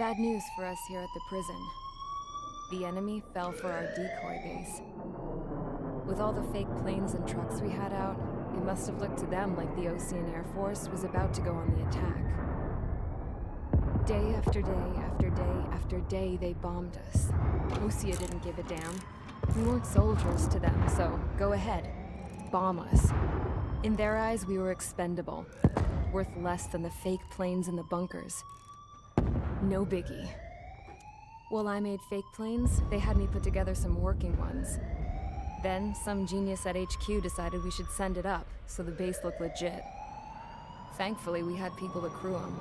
Bad news for us here at the prison. The enemy fell for our decoy base. With all the fake planes and trucks we had out, it must have looked to them like the Ocean Air Force was about to go on the attack. Day after day after day after day, they bombed us. Osea didn't give a damn. We weren't soldiers to them, so go ahead. Bomb us. In their eyes, we were expendable. Worth less than the fake planes in the bunkers. No biggie. While I made fake planes, they had me put together some working ones. Then, some genius at HQ decided we should send it up, so the base looked legit. Thankfully, we had people to crew them.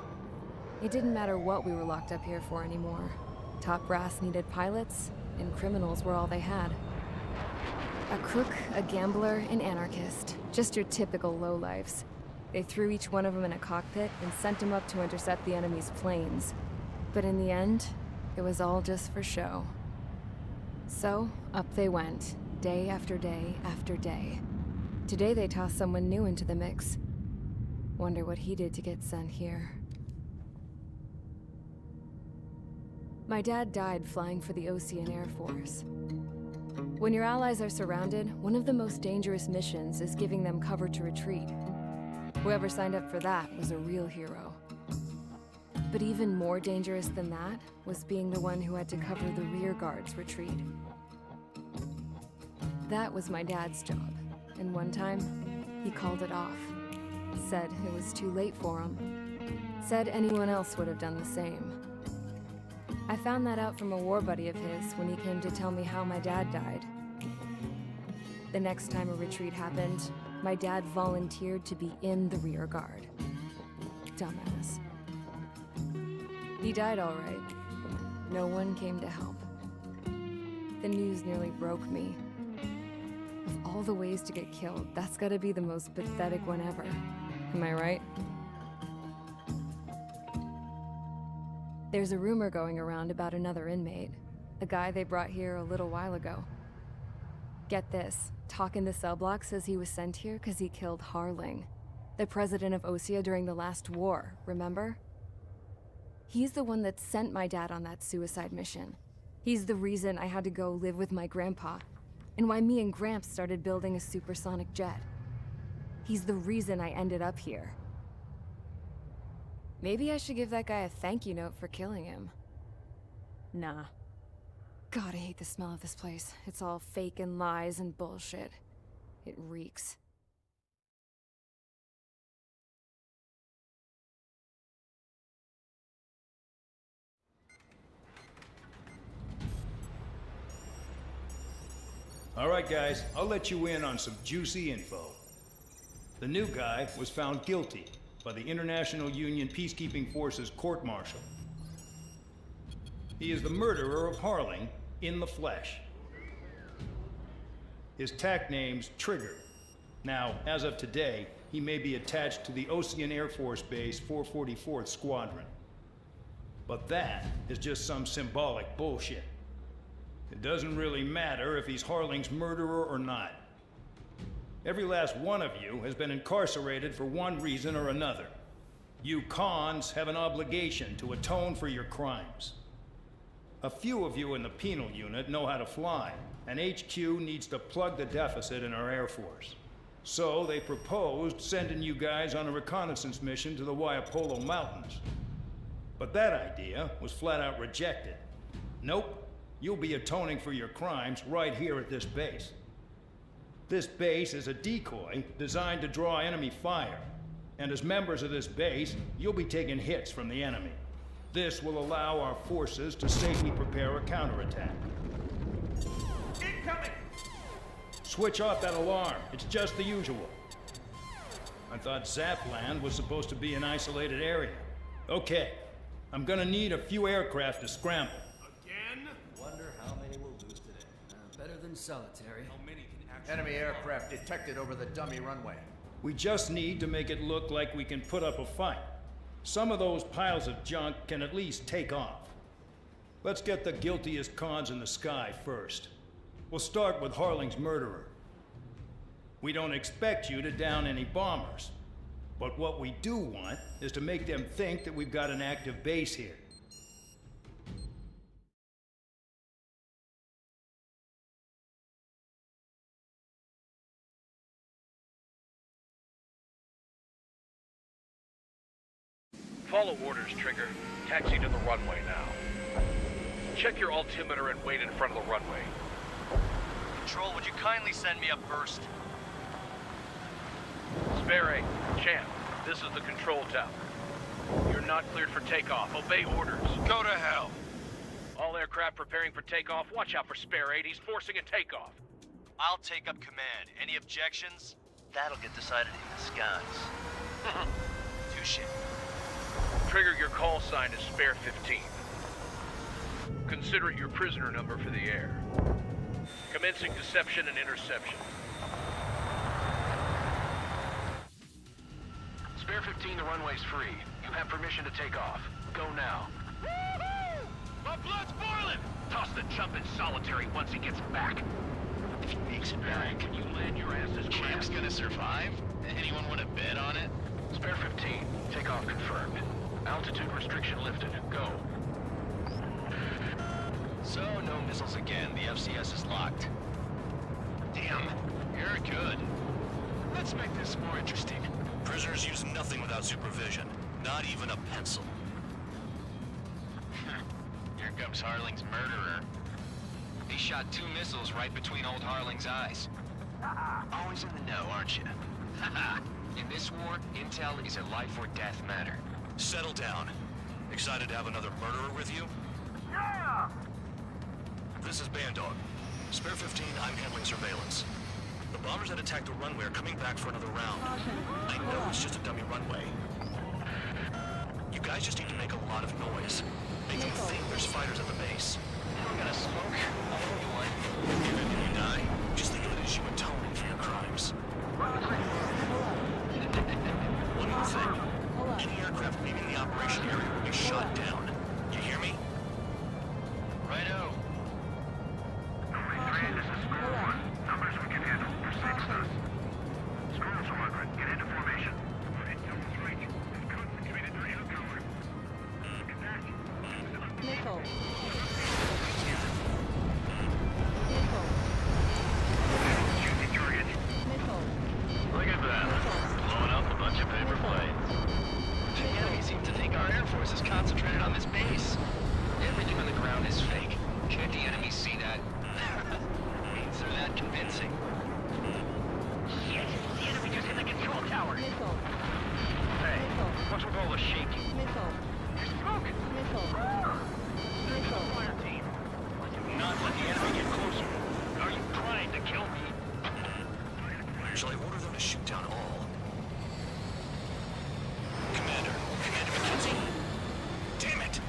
It didn't matter what we were locked up here for anymore. Top brass needed pilots, and criminals were all they had. A crook, a gambler, an anarchist. Just your typical lowlifes. They threw each one of them in a cockpit and sent them up to intercept the enemy's planes. But in the end, it was all just for show. So, up they went, day after day after day. Today they tossed someone new into the mix. Wonder what he did to get sent here. My dad died flying for the Ocean Air Force. When your allies are surrounded, one of the most dangerous missions is giving them cover to retreat. Whoever signed up for that was a real hero. But even more dangerous than that was being the one who had to cover the rear guard's retreat. That was my dad's job, and one time, he called it off. Said it was too late for him. Said anyone else would have done the same. I found that out from a war buddy of his when he came to tell me how my dad died. The next time a retreat happened, my dad volunteered to be in the rear guard. Dumbass. He died all right. No one came to help. The news nearly broke me. Of all the ways to get killed, that's gotta be the most pathetic one ever. Am I right? There's a rumor going around about another inmate. A guy they brought here a little while ago. Get this, Talk in the cell block says he was sent here because he killed Harling, the president of Osea during the last war, remember? He's the one that sent my dad on that suicide mission. He's the reason I had to go live with my grandpa, and why me and Gramps started building a supersonic jet. He's the reason I ended up here. Maybe I should give that guy a thank you note for killing him. Nah. God, I hate the smell of this place. It's all fake and lies and bullshit. It reeks. All right, guys, I'll let you in on some juicy info. The new guy was found guilty by the International Union Peacekeeping Forces court-martial. He is the murderer of Harling in the flesh. His tack name's Trigger. Now, as of today, he may be attached to the Ocean Air Force Base 444th Squadron. But that is just some symbolic bullshit. It doesn't really matter if he's Harling's murderer or not. Every last one of you has been incarcerated for one reason or another. You cons have an obligation to atone for your crimes. A few of you in the penal unit know how to fly, and HQ needs to plug the deficit in our Air Force. So they proposed sending you guys on a reconnaissance mission to the Waiapolo Mountains. But that idea was flat out rejected. Nope. You'll be atoning for your crimes right here at this base. This base is a decoy designed to draw enemy fire. And as members of this base, you'll be taking hits from the enemy. This will allow our forces to safely prepare a counterattack. Incoming! Switch off that alarm. It's just the usual. I thought Zapland was supposed to be an isolated area. Okay, I'm gonna need a few aircraft to scramble. Wonder how many we'll lose today. Better than solitary. How many can actually... Enemy aircraft detected over the dummy runway. We just need to make it look like we can put up a fight. Some of those piles of junk can at least take off. Let's get the guiltiest cons in the sky first. We'll start with Harling's murderer. We don't expect you to down any bombers. But what we do want is to make them think that we've got an active base here. Follow orders, Trigger. Taxi to the runway now. Check your altimeter and wait in front of the runway. Control, would you kindly send me up first? Spare 8, Champ, this is the control tower. You're not cleared for takeoff. Obey orders. Go to hell. All aircraft preparing for takeoff. Watch out for Spare 8. He's forcing a takeoff. I'll take up command. Any objections? That'll get decided in the skies. Touche. Trigger, your call sign is Spare 15. Consider it your prisoner number for the air. Commencing deception and interception. Spare 15, the runway's free. You have permission to take off. Go now. Woo-hoo! My blood's boiling! Toss the chump in solitary once he gets back. If he makes it back, can you land your asses? Champ's gonna survive? Anyone want to bet on it? Spare 15, takeoff confirmed. Altitude restriction lifted. Go. So, no missiles again. The FCS is locked. Damn, you're good. Let's make this more interesting. Prisoners use nothing without supervision. Not even a pencil. Here comes Harling's murderer. He shot 2 missiles right between old Harling's eyes. Always in the know, aren't you? In this war, intel is a life or death matter. Settle down. Excited to have another murderer with you? Yeah! This is Bandog. Spare 15, I'm handling surveillance. The bombers that attacked the runway are coming back for another round. I know it's just a dummy runway. You guys just need to make a lot of noise. Make them think there's fighters at the base. I'm gonna smoke. I'll show you one. Even if you die, just think of it as you atoning for your crimes. One more thing. Any aircraft leaving the operation area will be shot down. You hear me? Righto. This is Squadron. Numbers we can handle. Proceed with us. Squadron, get into formation. Nickel. Look at that. Blowing up a bunch of paper planes. The enemy seems to think our Air Force is concentrated on this base. Everything on the ground is fake. Can't the enemy see that? Means they're that convincing. Shit! The enemy just hit the control tower! Missile. Hey, what's with all the shaking? Missile. There's smoke! Missile. Missile. Fire team! Do not let the enemy get closer. Are you trying to kill me? Shall I order them to shoot down all? Commander McKenzie? Damn it!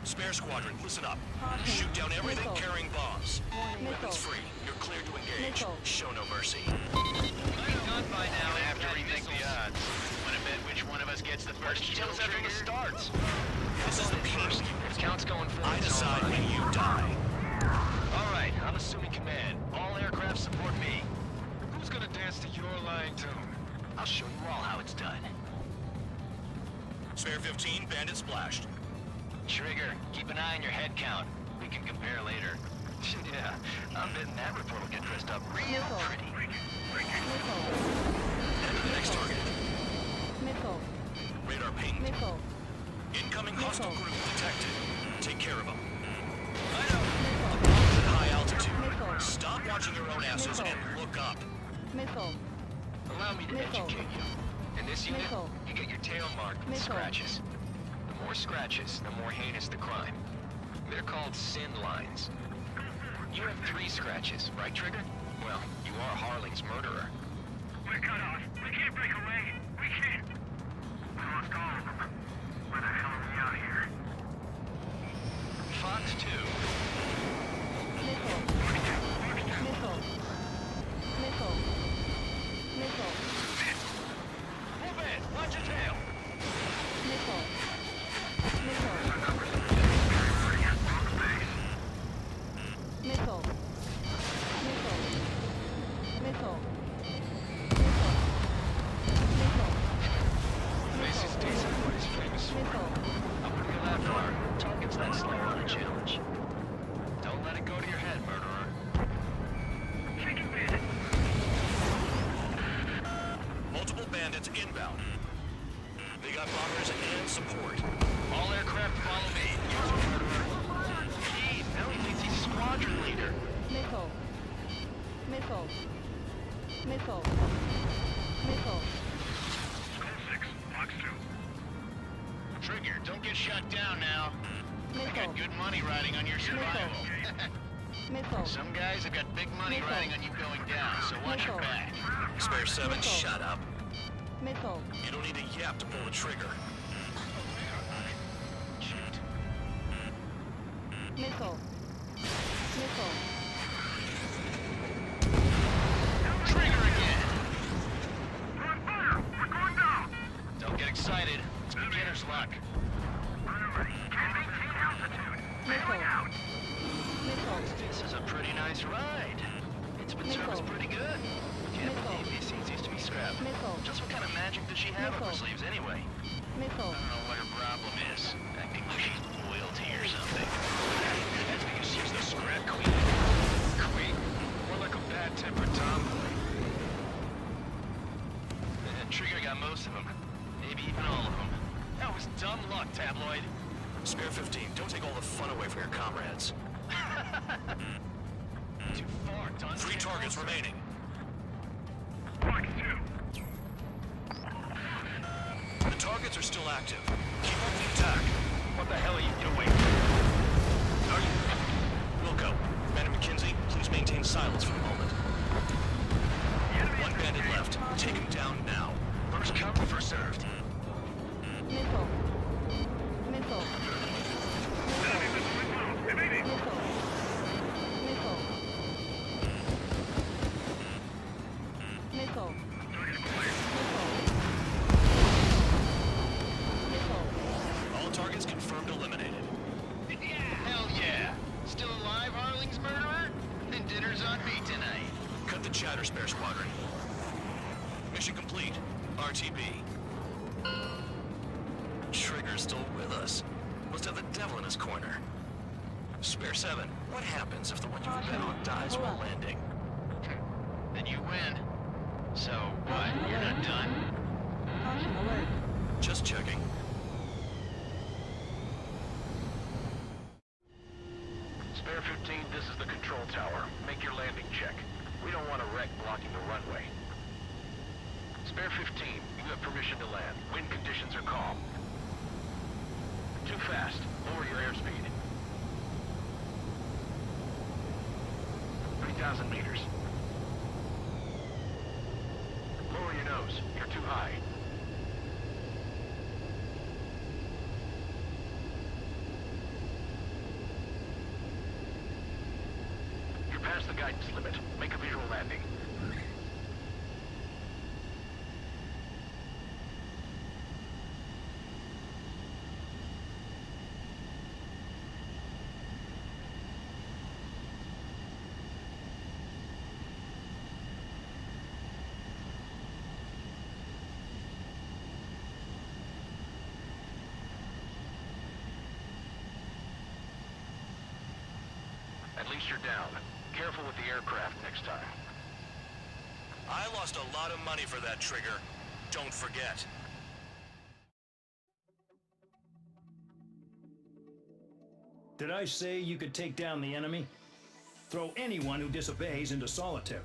Spare squadron, listen up. Shoot down everything carrying bombs. Weapons free. You're cleared to engage. Show no mercy. Done by now. You have to rethink the odds. Want to bet which one of us gets the first kill Tells that from the trigger? starts. This is the first. Count's going for I decide when you die. All right, I'm assuming command. All aircraft support me. Who's gonna dance to your lying tune? I'll show you all how it's done. Spare 15, bandit splashed. Trigger, keep an eye on your head count. We can compare later. Yeah, I'm betting that report will get dressed up real pretty. Missile. Head to the next target. Missile. Radar pinged. Missile. Incoming hostile group detected. Take care of them. Missile. At high altitude. Missile. Stop watching your own asses and look up. Missile. Allow me to Missile. educate you. In this unit, Missile. you get your tail marked with Missile. scratches. The more scratches, the more heinous the crime. They're called sin lines. You have 3 scratches, right, Trigger? Well, you are Harling's murderer. We're cut off. We can't break away. We can't. We lost all of them. Where the hell are we out of here? Fox 2. Missile. Missile. Missile. Missile. Move in. Watch your tail. Missile. Missile. Missile. Missile. Missile. This is decent what he's famous for. Missile. Up where you left are targets that slow on a challenge. Don't let it go to your head, murderer. Take it, bandit. Multiple bandits inbound. got bombers and support. All aircraft follow me. Hey, now he thinks he's squadron leader. Missile. Missile. Missile. Missile. Trigger, don't get shut down now. I Missile. got good money riding on your survival. Missile. Some guys have got big money Missile. riding on you going down, so watch your Missile. back. Spare 7, Missile. shut up. Missile. You don't need a yap to pull the trigger. Shoot. Missile. Missile. Trigger again. Don't get excited. It's beginner's luck. Missile. Missile. This is a pretty nice ride. It's been serviced pretty good. Can't Missile. believe these things used to be scrapped. Missile. Just what kind of magic does she have up her Missile. sleeves anyway? Missile. I don't know what her problem is. Acting like she's royalty or something. That's because she's the scrap queen. Queen? More like a bad-tempered tomboy. And Trigger got most of them. Maybe even all of them. That was dumb luck, tabloid. Spare 15, don't take all the fun away from your comrades. Too far, done. 3 targets remaining. The targets are still active. Keep up the attack. What the hell are you doing? Wilco, Commander McKenzie, please maintain silence for a moment. 1 bandit left. Take him down now. First come, first served. Missile. Missile. Missile. Missile. Missile. All targets confirmed eliminated. Hell yeah. Still alive, Harling's murderer? Then dinner's on me tonight. Cut the chatter, Spare Squadron. Mission complete. RTB. Trigger's still with us. Must have the devil in his corner. Spare 7, what happens if the one you bet on dies while landing? Then you win. So, what? You're not done? Caution alert. Just checking. Spare 15, this is the control tower. Make your landing check. We don't want a wreck blocking the runway. Spare 15, you have permission to land. Wind conditions are calm. Too fast. Lower your airspeed. 3,000 meters. Lower your nose. You're too high. You're past the guidance limit. Make a visual landing. At least you're down. Careful with the aircraft next time. I lost a lot of money for that trigger. Don't forget. Did I say you could take down the enemy? Throw anyone who disobeys into solitary.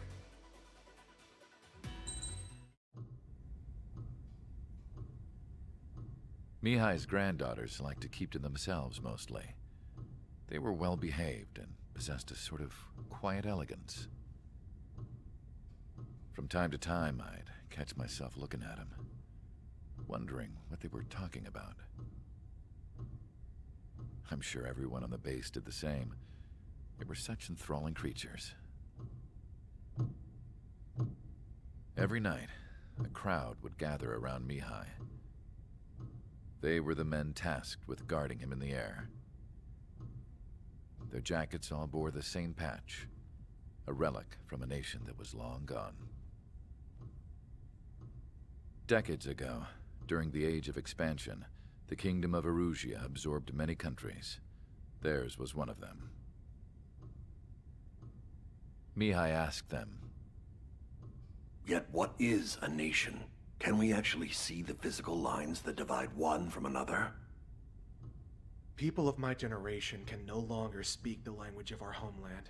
Mihai's granddaughters liked to keep to themselves mostly. They were well behaved and possessed a sort of quiet elegance. From time to time, I'd catch myself looking at them, wondering what they were talking about. I'm sure everyone on the base did the same. They were such enthralling creatures. Every night, a crowd would gather around Mihai. They were the men tasked with guarding him in the air. Their jackets all bore the same patch, a relic from a nation that was long gone. Decades ago, during the Age of Expansion, the Kingdom of Erusia absorbed many countries. Theirs was one of them. Mihai asked them, Yet what is a nation? Can we actually see the physical lines that divide one from another? People of my generation can no longer speak the language of our homeland.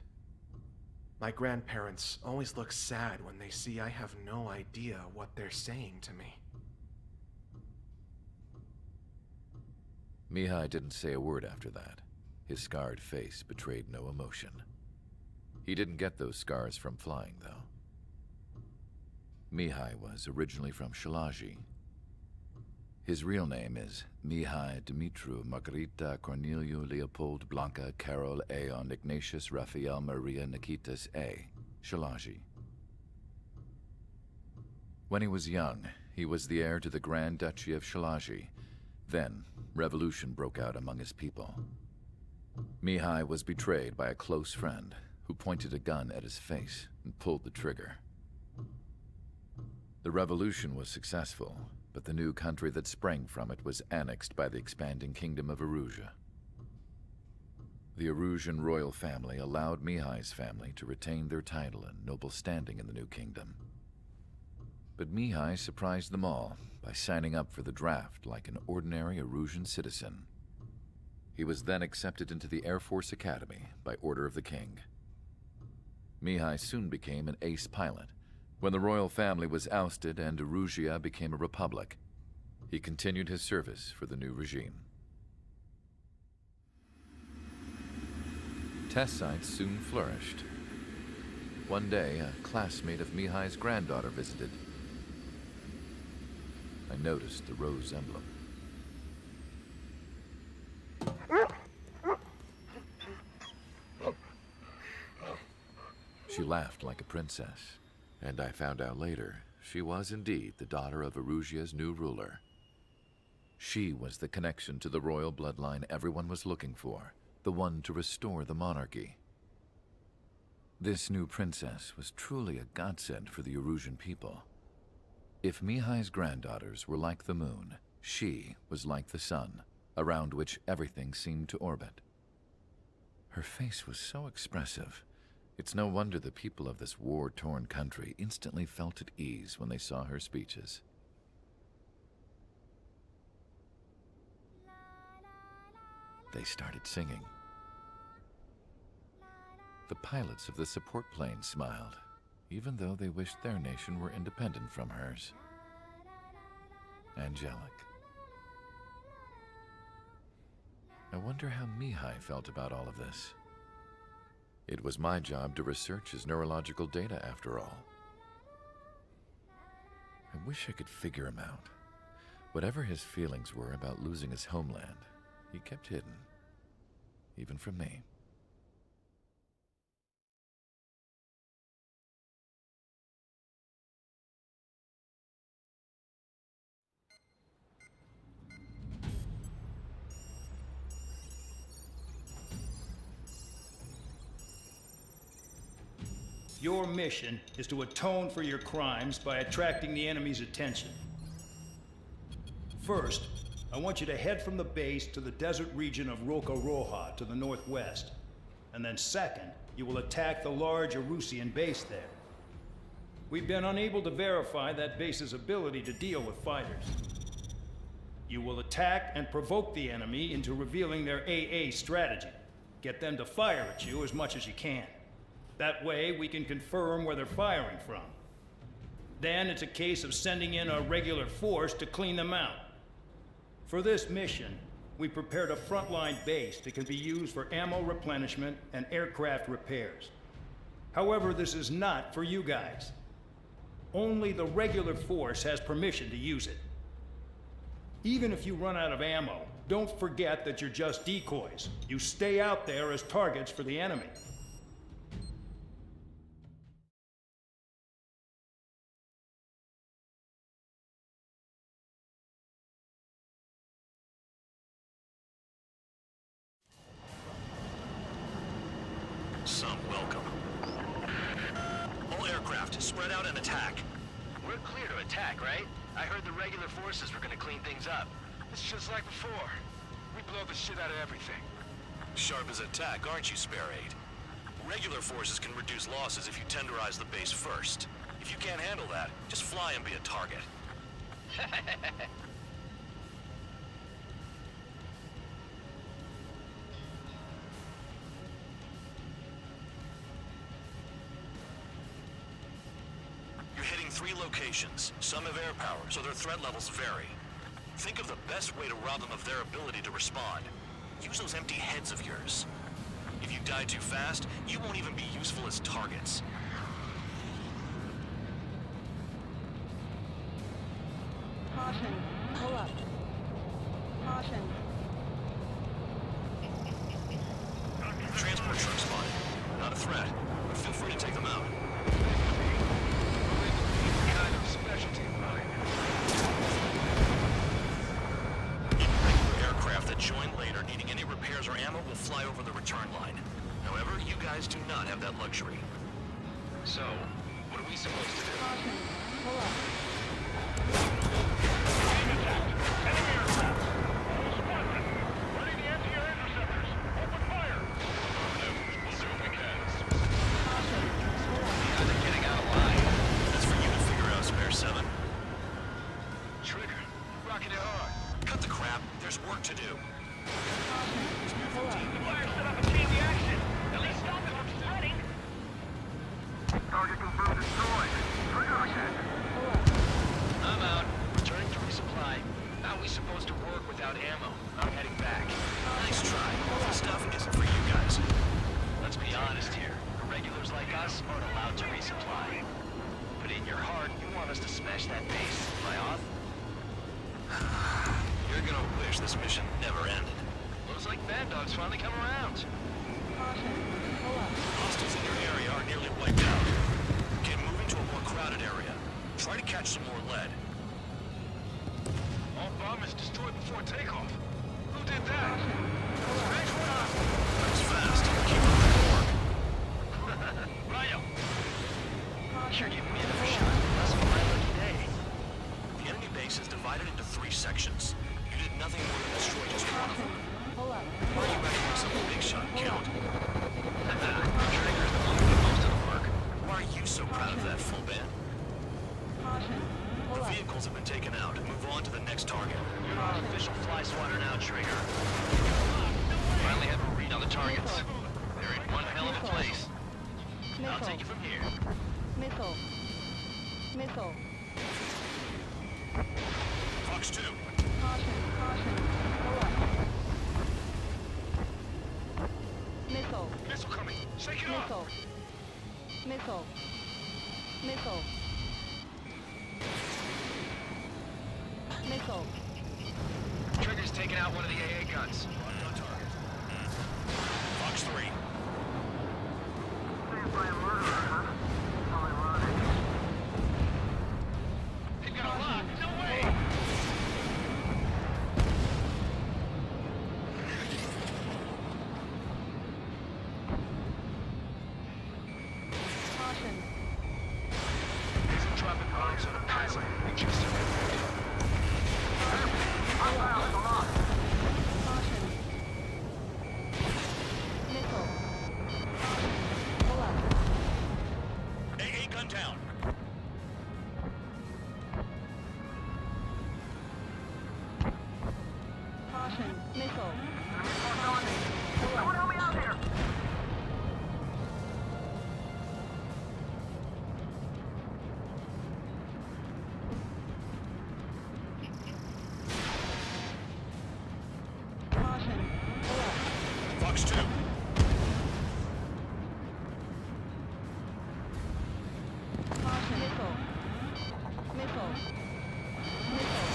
My grandparents always look sad when they see I have no idea what they're saying to me. Mihai didn't say a word after that. His scarred face betrayed no emotion. He didn't get those scars from flying, though. Mihai was originally from Shalaji. His real name is Mihai Dumitru Margarita Corneliu Leopold Blanca Carol Aeon Ignatius Raphael Maria Nikitas A. Shalaji. When he was young, he was the heir to the Grand Duchy of Shalaji. Then, revolution broke out among his people. Mihai was betrayed by a close friend who pointed a gun at his face and pulled the trigger. The revolution was successful, but the new country that sprang from it was annexed by the expanding kingdom of Erusia. The Erusian royal family allowed Mihai's family to retain their title and noble standing in the new kingdom. But Mihai surprised them all by signing up for the draft like an ordinary Erusian citizen. He was then accepted into the Air Force Academy by order of the king. Mihai soon became an ace pilot. When the royal family was ousted and Erusia became a republic, he continued his service for the new regime. Test sites soon flourished. One day, a classmate of Mihai's granddaughter visited. I noticed the rose emblem. She laughed like a princess, and I found out later she was indeed the daughter of Erusia's new ruler. She was the connection to the royal bloodline everyone was looking for, the one to restore the monarchy. This new princess was truly a godsend for the Erusian people. If Mihai's granddaughters were like the moon, she was like the sun, around which everything seemed to orbit. Her face was so expressive. It's no wonder the people of this war-torn country instantly felt at ease when they saw her speeches. They started singing. The pilots of the support plane smiled, even though they wished their nation were independent from hers. Angelic. I wonder how Mihai felt about all of this. It was my job to research his neurological data, after all. I wish I could figure him out. Whatever his feelings were about losing his homeland, he kept hidden, even from me. Your mission is to atone for your crimes by attracting the enemy's attention. First, I want you to head from the base to the desert region of Roca Roja to the northwest. And then second, you will attack the large Erusian base there. We've been unable to verify that base's ability to deal with fighters. You will attack and provoke the enemy into revealing their AA strategy. Get them to fire at you as much as you can. That way, we can confirm where they're firing from. Then it's a case of sending in a regular force to clean them out. For this mission, we prepared a frontline base that can be used for ammo replenishment and aircraft repairs. However, this is not for you guys. Only the regular force has permission to use it. Even if you run out of ammo, don't forget that you're just decoys. You stay out there as targets for the enemy. Some welcome. All aircraft, spread out and attack. We're clear to attack, right? I heard the regular forces were gonna clean things up. It's just like before. We blow the shit out of everything. Sharp as attack, aren't you, Spare 8? Regular forces can reduce losses if you tenderize the base first. If you can't handle that, just fly and be a target. You're hitting 3 locations. Some have air power, so their threat levels vary. Think of the best way to rob them of their ability to respond. Use those empty heads of yours. If you die too fast, you won't even be useful as targets. Caution. Pull up. Caution. Transport truck spotted. Not a threat, but feel free to take them out. Kind of specialty of mine. Irregular aircraft that join later needing any repairs or ammo will fly over the return line. However, you guys do not have that luxury. So, what are we supposed to do? Caution. Pull up. Enemy aircraft! Squadron! Ready to empty your interceptors! Open fire! We'll do what we can. Caution. Pull up. Yeah, they're getting out of line. That's for you to figure out, Spare 7. Trigger, rocking it hard. Cut the crap. There's work to do. Caution. Pull up. Fire set up a chain reaction! At least stop it from spreading! Target confirmed destroyed. Trigger again. Pull up. I'm out. Returning to resupply. How are we supposed to work without ammo? I'm heading back. Nice try. This stuff isn't for you guys. Let's be honest here. Irregulars like us aren't allowed to resupply. But in your heart, you want us to smash that base. Am I off? You're gonna wish this mission never ended. Looks like Bad Dog's finally come around. Caution. Pull up. Hostiles in your area are nearly wiped out. Get moving to a more crowded area. Try to catch some more lead. All bombers destroyed before takeoff. Who did that? That was fast. Keep up the work. Ryo! You're giving me another shot. That's my lucky day. The enemy base is divided into 3 sections. You did nothing more than destroy just one of them. Pull up. Where are you ready for some big shot count? Trigger's the one who did most of the work. Why are you so proud of that, full band? Caution. Pull The up. vehicles have been taken out. Move on to the next target. You're our official fly swatter now, Trigger. Finally have a read on the targets. They're in one hell of a place. I'll take it from here. Missile. Missile. Fox 2. Caution. Caution. Pull up. Missile. Missile coming! Shake it off! Missile. Missile. Missile. Missile. Trigger's taking out one of the AA guns. Locked on target. Fox 3. They've got a lock! No way! Caution. They're dropping bombs on a passive. Interesting. Caution. Missile. Caution. Pull up. AA gun down. Caution. Missile. Pull up. Help me out here! Caution. Pull up. Fox 2. Caution. Missile. Missile. Missile.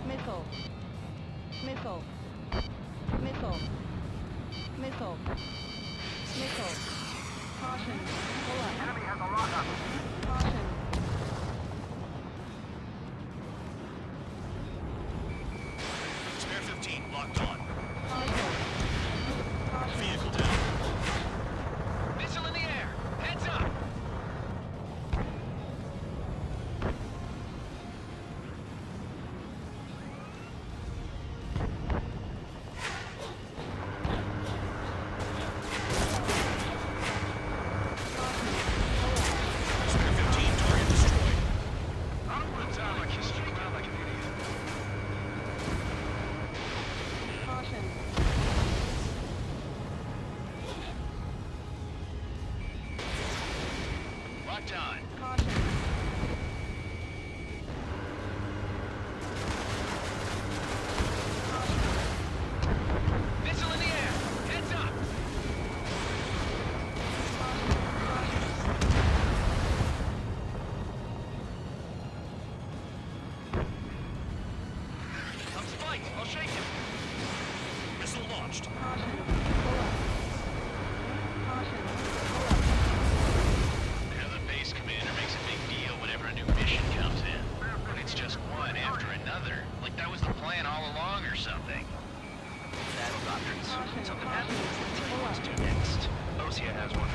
Missile. Missile. Missile. Missile. Missile. Caution. Pull up. Enemy has a lockup. Caution. Spare 15 locked on. Caution. Caution. Vehicle down. Missile in the air! Heads up! locked on. Caution. Missile in the air! Heads up! Come spike! I'll shake him! Missile launched. Caution. Pull up. Caution. Pull up. You know, the base commander makes a big deal whenever a new mission comes in. But it's just one after another. Like that was the plan all along or something. Battle doctrines. Something happens, they tell you what to do next. Osea has one.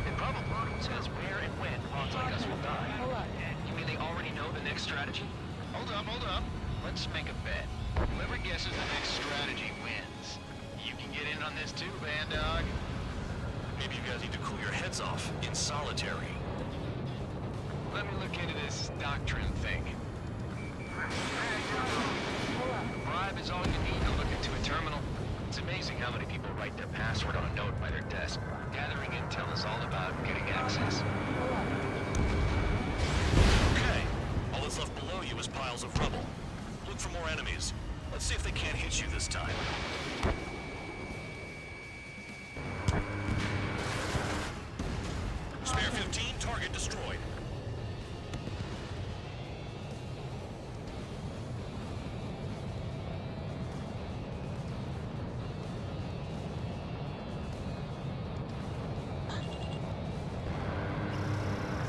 It probably says where and when pawns like us will die. Pull up. You mean they already know the next strategy? Hold up, hold up. Let's make a bet. Whoever guesses the next strategy wins. You can get in on this too, band dog. Maybe you guys need to cool your heads off in solitary. Let me look into this doctrine thing. Bribe is all you need to look into a terminal. It's amazing how many people write their password on a note by their desk. Gathering intel is all about getting access. Okay. All that's left below you is piles of rubble. Look for more enemies. Let's see if they can't hit you this time. Spare 15, target destroyed.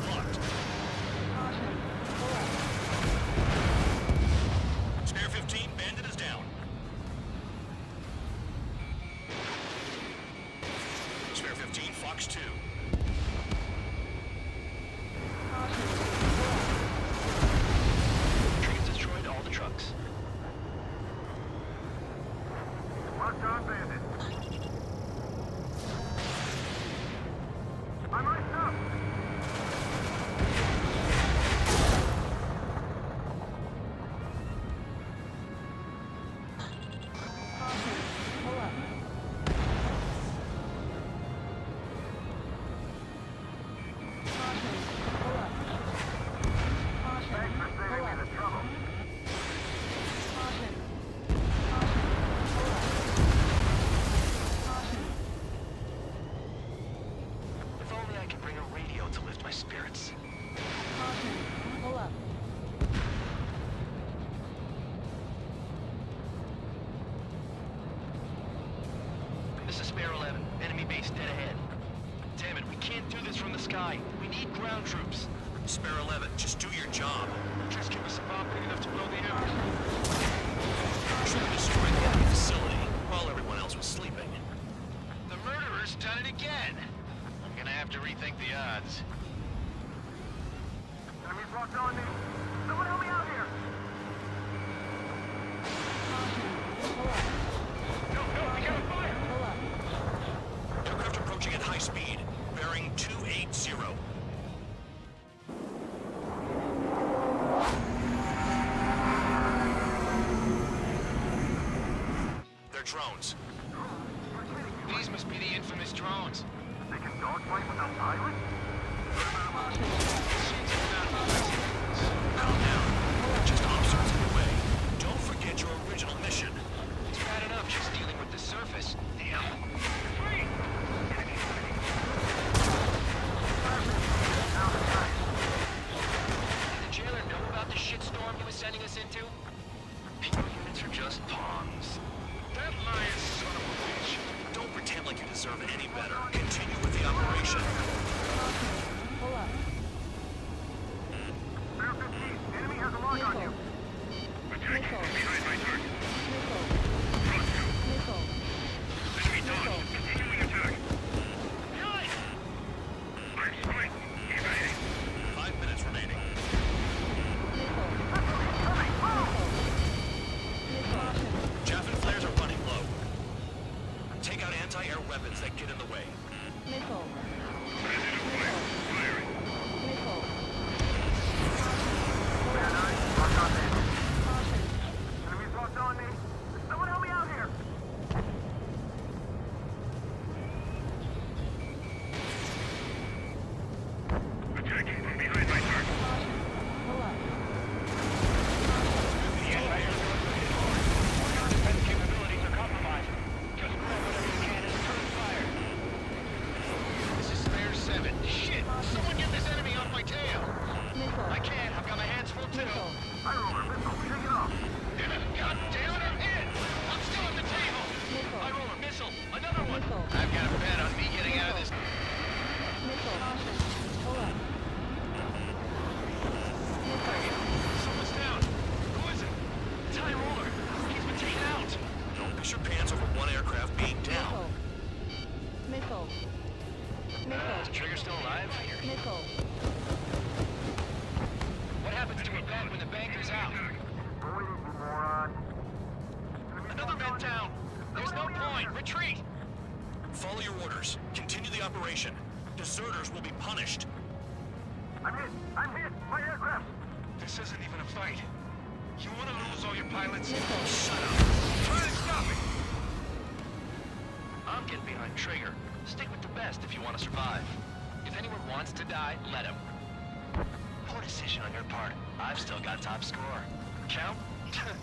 Locked. Caution. Pull up. Spare 15, bandit is down. Spare 15, Fox 2. Caution. Pull up. Trees destroyed all the trucks. Locked on, bandit. I'm right up. Caution. Pull up. Caution. Pull up. Caution. Thanks for saving Pull me up. the trouble. Caution. Caution. Pull up. Caution. If only I could bring a radio to lift my spirits. Caution. Pull up. This is Spare 11. Enemy base dead ahead. Damn it, we can't do this from the sky. We need ground troops. Spare 11, just do your job. Just give us a bomb big enough to blow the air. Should have destroyed the enemy facility while everyone else was sleeping. The murderer's done it again. I'm gonna have to rethink the odds. Enemies locked on me. Someone help me out here. Caution. Pull up. No, we got a fire! Pull up. Aircraft approaching at high speed, bearing 280. They're drones. These must be the infamous drones. They can dogfight without pilots? Calm down. Just obstacles in the way. Don't forget your original mission. It's bad enough just dealing with the surface. Damn. Did the jailer know about the shitstorm he was sending us into? People units are just pawns. That lying son of a bitch. Don't pretend like you deserve any better. Continue with the operation. Pull up. Missile. Is Trigger still alive? Missile. What happens to a bet when the banker's out? Another man down! There's no point! Retreat! Follow your orders. Continue the operation. Deserters will be punished. I'm hit! I'm hit! My aircraft! This isn't even a fight. You want to lose all your pilots? Shut up! Try to stop it! I'm getting behind Trigger. Stick with the best if you want to survive. If anyone wants to die, let him. Poor decision on your part. I've still got top score. Count?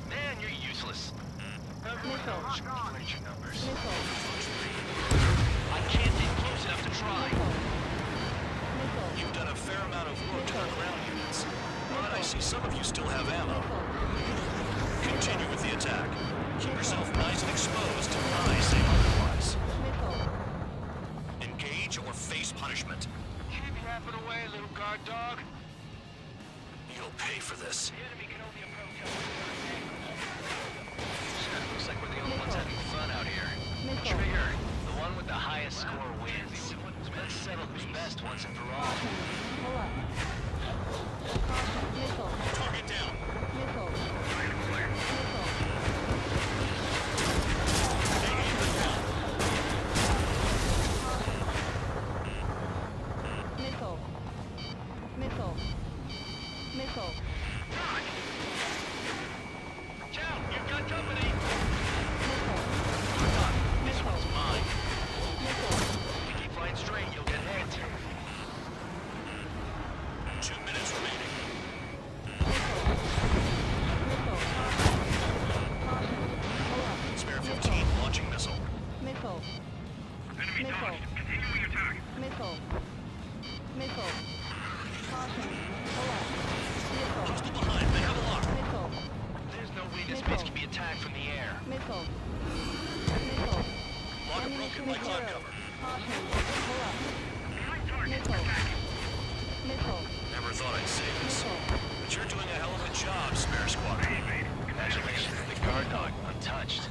Man, you're useless. Everyone knows you can play your numbers. I can't get close enough to try. You've done a fair amount of work to our ground units, but I see some of you still have ammo. Continue with the attack. Keep yourself nice and exposed. I say otherwise. Engage or face punishment. Keep yapping away, little guard dog. You'll pay for this. The enemy can only approach us. Looks like we're the only ones having fun out here. Trigger, the one with the highest score wins. Let's settle who's best once and for all. Target down. Count, you've got company. Hold on, this one's mine. If you keep flying straight, you'll get hit. 2 minutes remaining. Spare 15, launching missile. Enemy dodged. Continuing attack. Just behind, they have a lock. There's no way this base can be attacked from the air. Lock broken by cloud cover. Never thought I'd say this, but you're doing a hell of a job, Spare Squadron. Congratulations to the guard dog, untouched.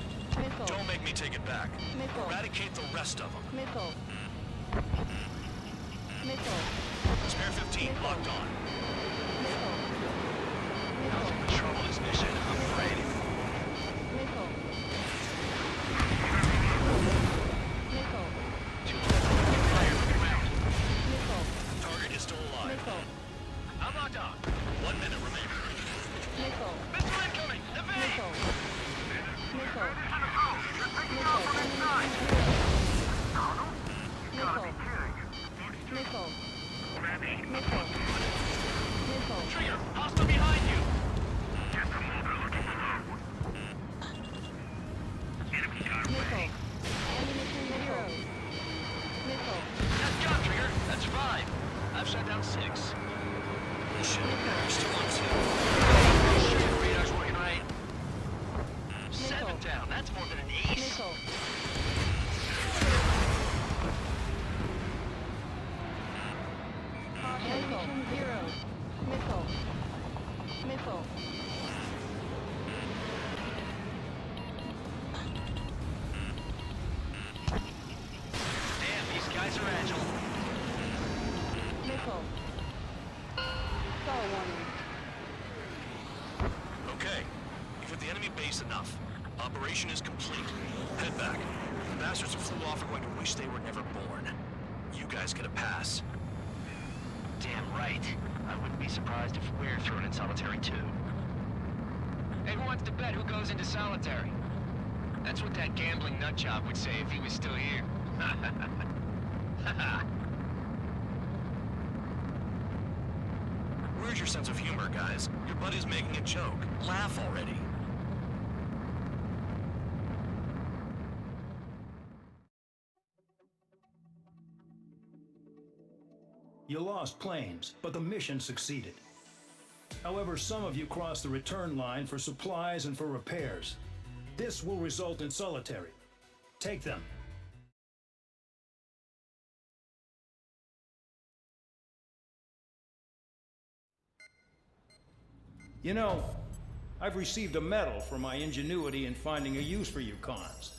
Don't make me take it back. Eradicate the rest of them. Spare 15, locked on. Nothing trouble this mission, I'm afraid. Target is still alive. I'm locked on. 1 minute remaining. Missile incoming! Evade! Trigger, hostile behind you! That's gun, Trigger. That's 5. I've shot down 6. Shit, still on 2. Shit, radar's working right. 7 down. That's more than an ace. Damn, these guys are agile. Okay, you've hit the enemy base enough. Operation is complete. Head back. The bastards who flew off are going to wish they were never born. You guys get a pass. Damn right. I wouldn't be surprised if we're thrown in solitary too. Hey, who wants to bet who goes into solitary? That's what that gambling nutjob would say if he was still here. Where's your sense of humor, guys? Your buddy's making a joke. Laugh already. You lost planes, but the mission succeeded. However, some of you crossed the return line for supplies and for repairs. This will result in solitary. Take them. You know, I've received a medal for my ingenuity in finding a use for you cons.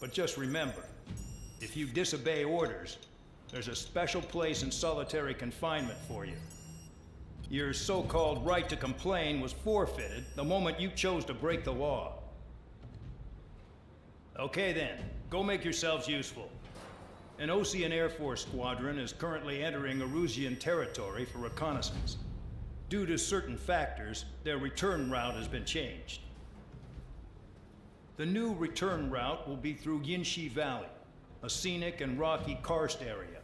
But just remember, if you disobey orders, there's a special place in solitary confinement for you. Your so-called right to complain was forfeited the moment you chose to break the law. Okay then, go make yourselves useful. An Ocean Air Force squadron is currently entering Erusian territory for reconnaissance. Due to certain factors, their return route has been changed. The new return route will be through Yinshi Valley, a scenic and rocky karst area.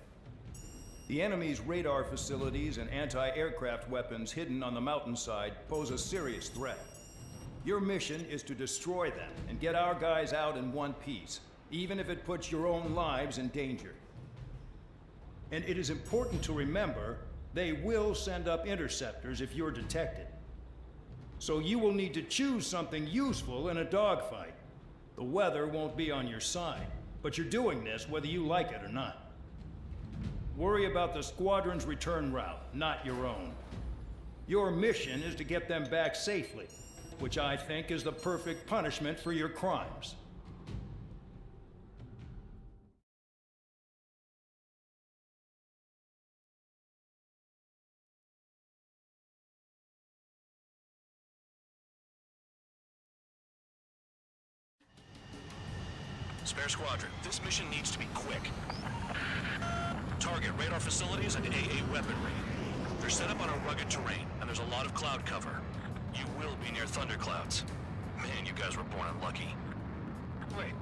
The enemy's radar facilities and anti-aircraft weapons hidden on the mountainside pose a serious threat. Your mission is to destroy them and get our guys out in one piece, even if it puts your own lives in danger. And it is important to remember, they will send up interceptors if you're detected. So you will need to choose something useful in a dogfight. The weather won't be on your side, but you're doing this whether you like it or not. Worry about the squadron's return route, not your own. Your mission is to get them back safely, which I think is the perfect punishment for your crimes. Spare squadron, this mission needs to be quick. Target radar facilities and AA weaponry. They're set up on a rugged terrain, and there's a lot of cloud cover. You will be near thunderclouds. Man, you guys were born unlucky. Wait,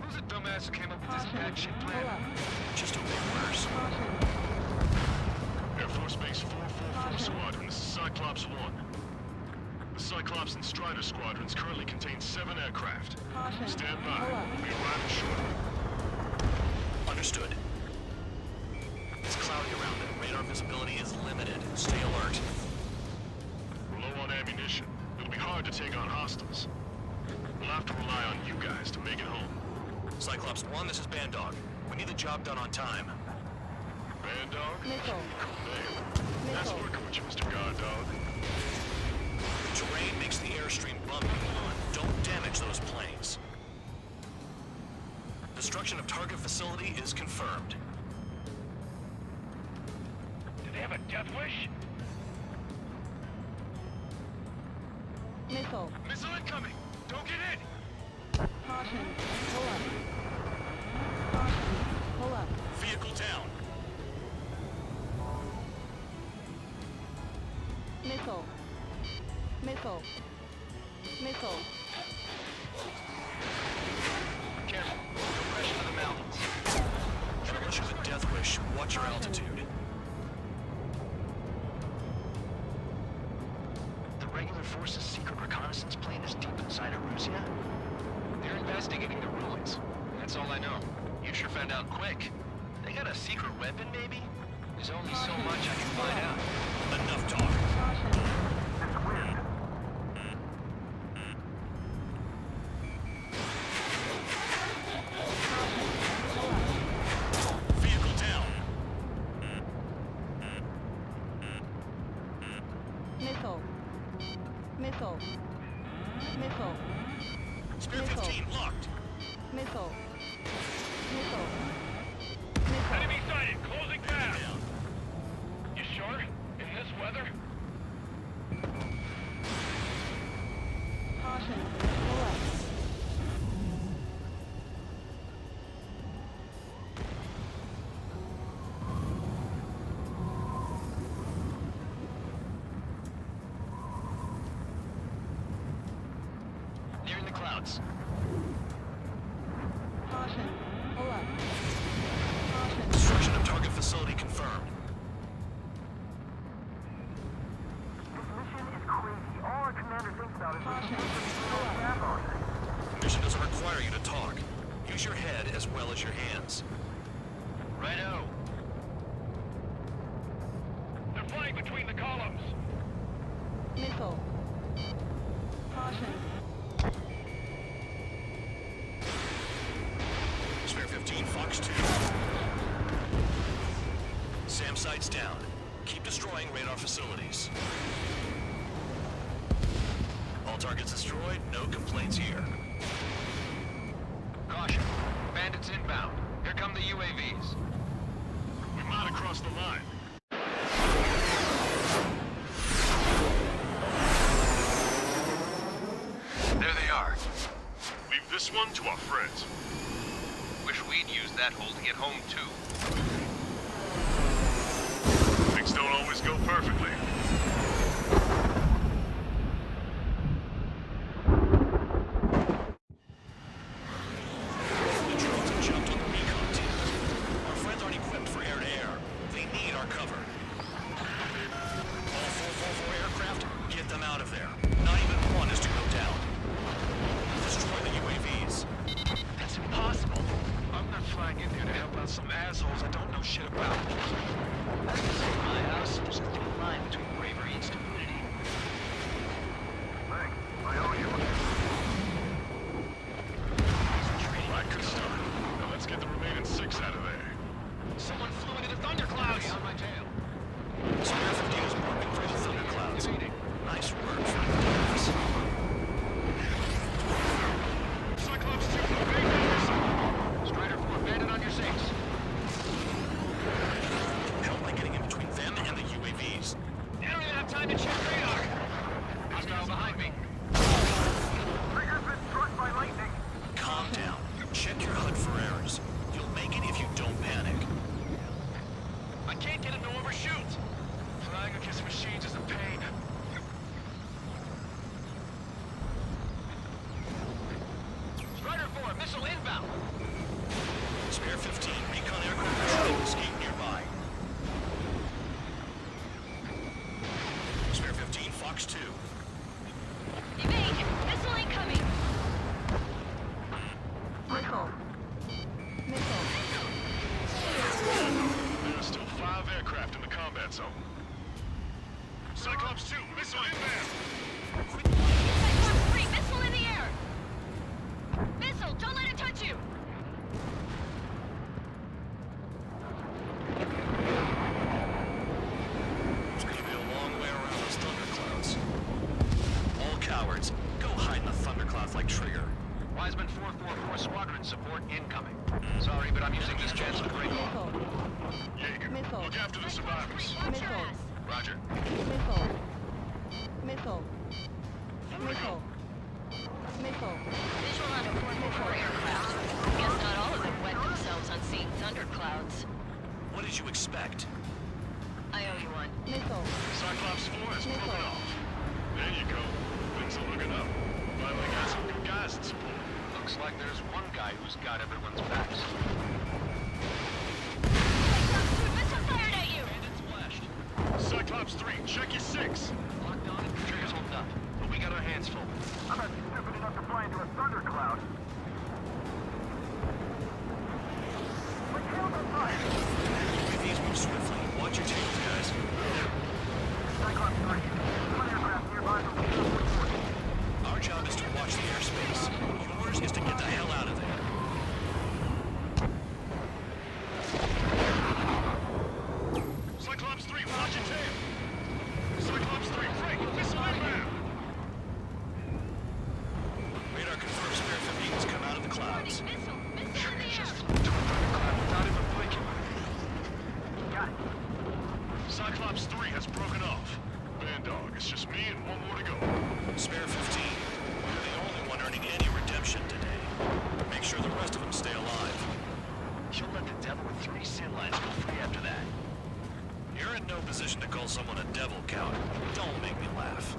who's the dumbass who came up with this bad shit plan? Just obey orders. Air Force Base 444 Squadron, this is Cyclops 1. The Cyclops and Strider squadrons currently contain 7 aircraft. Stand by. We'll be arriving shortly. Understood. It's cloudy around it. Radar visibility is limited. Stay alert. We're low on ammunition. It'll be hard to take on hostiles. We'll have to rely on you guys to make it home. Cyclops 1, this is Bandog. We need the job done on time. Bandog? Missile. That's working with you, Mr. Guard Dog. The terrain makes the airstream bumpy. Don't damage those planes. Destruction of target facility is confirmed. Do they have a death wish? Missile. Missile incoming! Don't get in! Caution. Pull up. Caution. Pull up. Vehicle down. Missile. Missile. Missile. Careful. Compression of the mountains. Unless you have a death wish, watch your altitude. The regular force's secret reconnaissance plane is deep inside Erusia? They're investigating the ruins. That's all I know. You sure found out quick. They got a secret weapon, maybe? There's only so much I can find out. Enough talk. Vehicle down. Missile. Missile. Missile. Spare Missile. 15 locked. Missile. Missile. Missile. Enemy sighted! Closing fast! You sure? In this weather? Caution. Pull up. Nearing the clouds. Caution. Pull up. Caution. Destruction of target facility confirmed. Caution. Pull up. Mission doesn't require you to talk. Use your head as well as your hands. Righto. They're flying between the columns! Missile. Caution. Spare 15, Fox 2. SAM sights down. Keep destroying radar facilities. All targets destroyed, no complaints here. Caution. Bandits inbound. Here come the UAVs. across the line. There they are. Leave this one to our friends. Wish we'd used that hole to get home, too. Things don't always go perfectly. The drones have jumped on the recon team. Our friends aren't equipped for air-to-air. They need our cover. All 444 aircraft, get them out of there. Not even one is to go down. Destroy the UAVs. That's impossible. I'm not flying in there to help out some assholes I don't know shit about. As I say in my house, there's a thin line between bravery and stupidity. Thanks. I owe you. Right, good start. Now let's get the remaining 6 out of there. Someone flew into the thunderclouds! On my tail. Spare 15 is moving through the thunderclouds. Nice work, friends. Cyclops 2, obey orders. Strider 4, bandit on your 6. Help by getting in between them and the UAVs. You don't even have time to check radar! Hostile behind me. Trigger's been struck by lightning. Calm down. Check your HUD for errors. You'll make it if you don't panic. I can't get him to overshoot! Flying against machines is a pain. Strider 4, missile inbound! Spare 15, recon aircraft are trying to escape nearby. Spare 15, Fox 2. Evade! Missile incoming! Missile. Missile. There are still 5 aircraft in the combat zone. Cyclops 2, missile inbound. Cyclops 3, missile in the air! Missile, don't let it touch you! It's gonna be a long way around those thunderclouds. All cowards, go hide in the thunderclouds like Trigger. Wiseman 444 squadron support incoming. Sorry, but I'm using this chance to break off. Missile. Jaeger, Missile. look after the survivors. Missile. Roger. Missile. Missile. Missile. Missile. Visual on a 444 aircraft. Guess not all of them wet themselves on seeing thunderclouds. What did you expect? I owe you one. Missile. Cyclops 4 has Missile. broken off. There you go. Things are looking up. Finally got some good guys in support. Looks like there's one guy who's got everyone's backs. Cyclops 2, missile fired at you! Bandits flashed. Cyclops 3, check your 6. Locked on and triggers holding up. But we got our hands full. I'm not stupid enough to fly into a thundercloud. My tail's on fire. UAVs move swiftly. Watch your tails, guys. Cyclops 3, one aircraft nearby from the airport. Our job is to watch the airspace. Yours is to get the hell out of there. Cyclops 3, watch your tail. Cyclops 3, break, missile inbound. Radar confirms Spare 15 has come out of the clouds. Missile. Missile in the air! Just flew to a thundercloud without even blinking. Got it. Cyclops 3 has broken off. Bandog, it's just me and one more to go. Spare 15, you're the only one earning any redemption today. Make sure the rest of them stay alive. You'll let the devil with 3 sin lines go free after that. You're in no position to call someone a devil, Count. Don't make me laugh.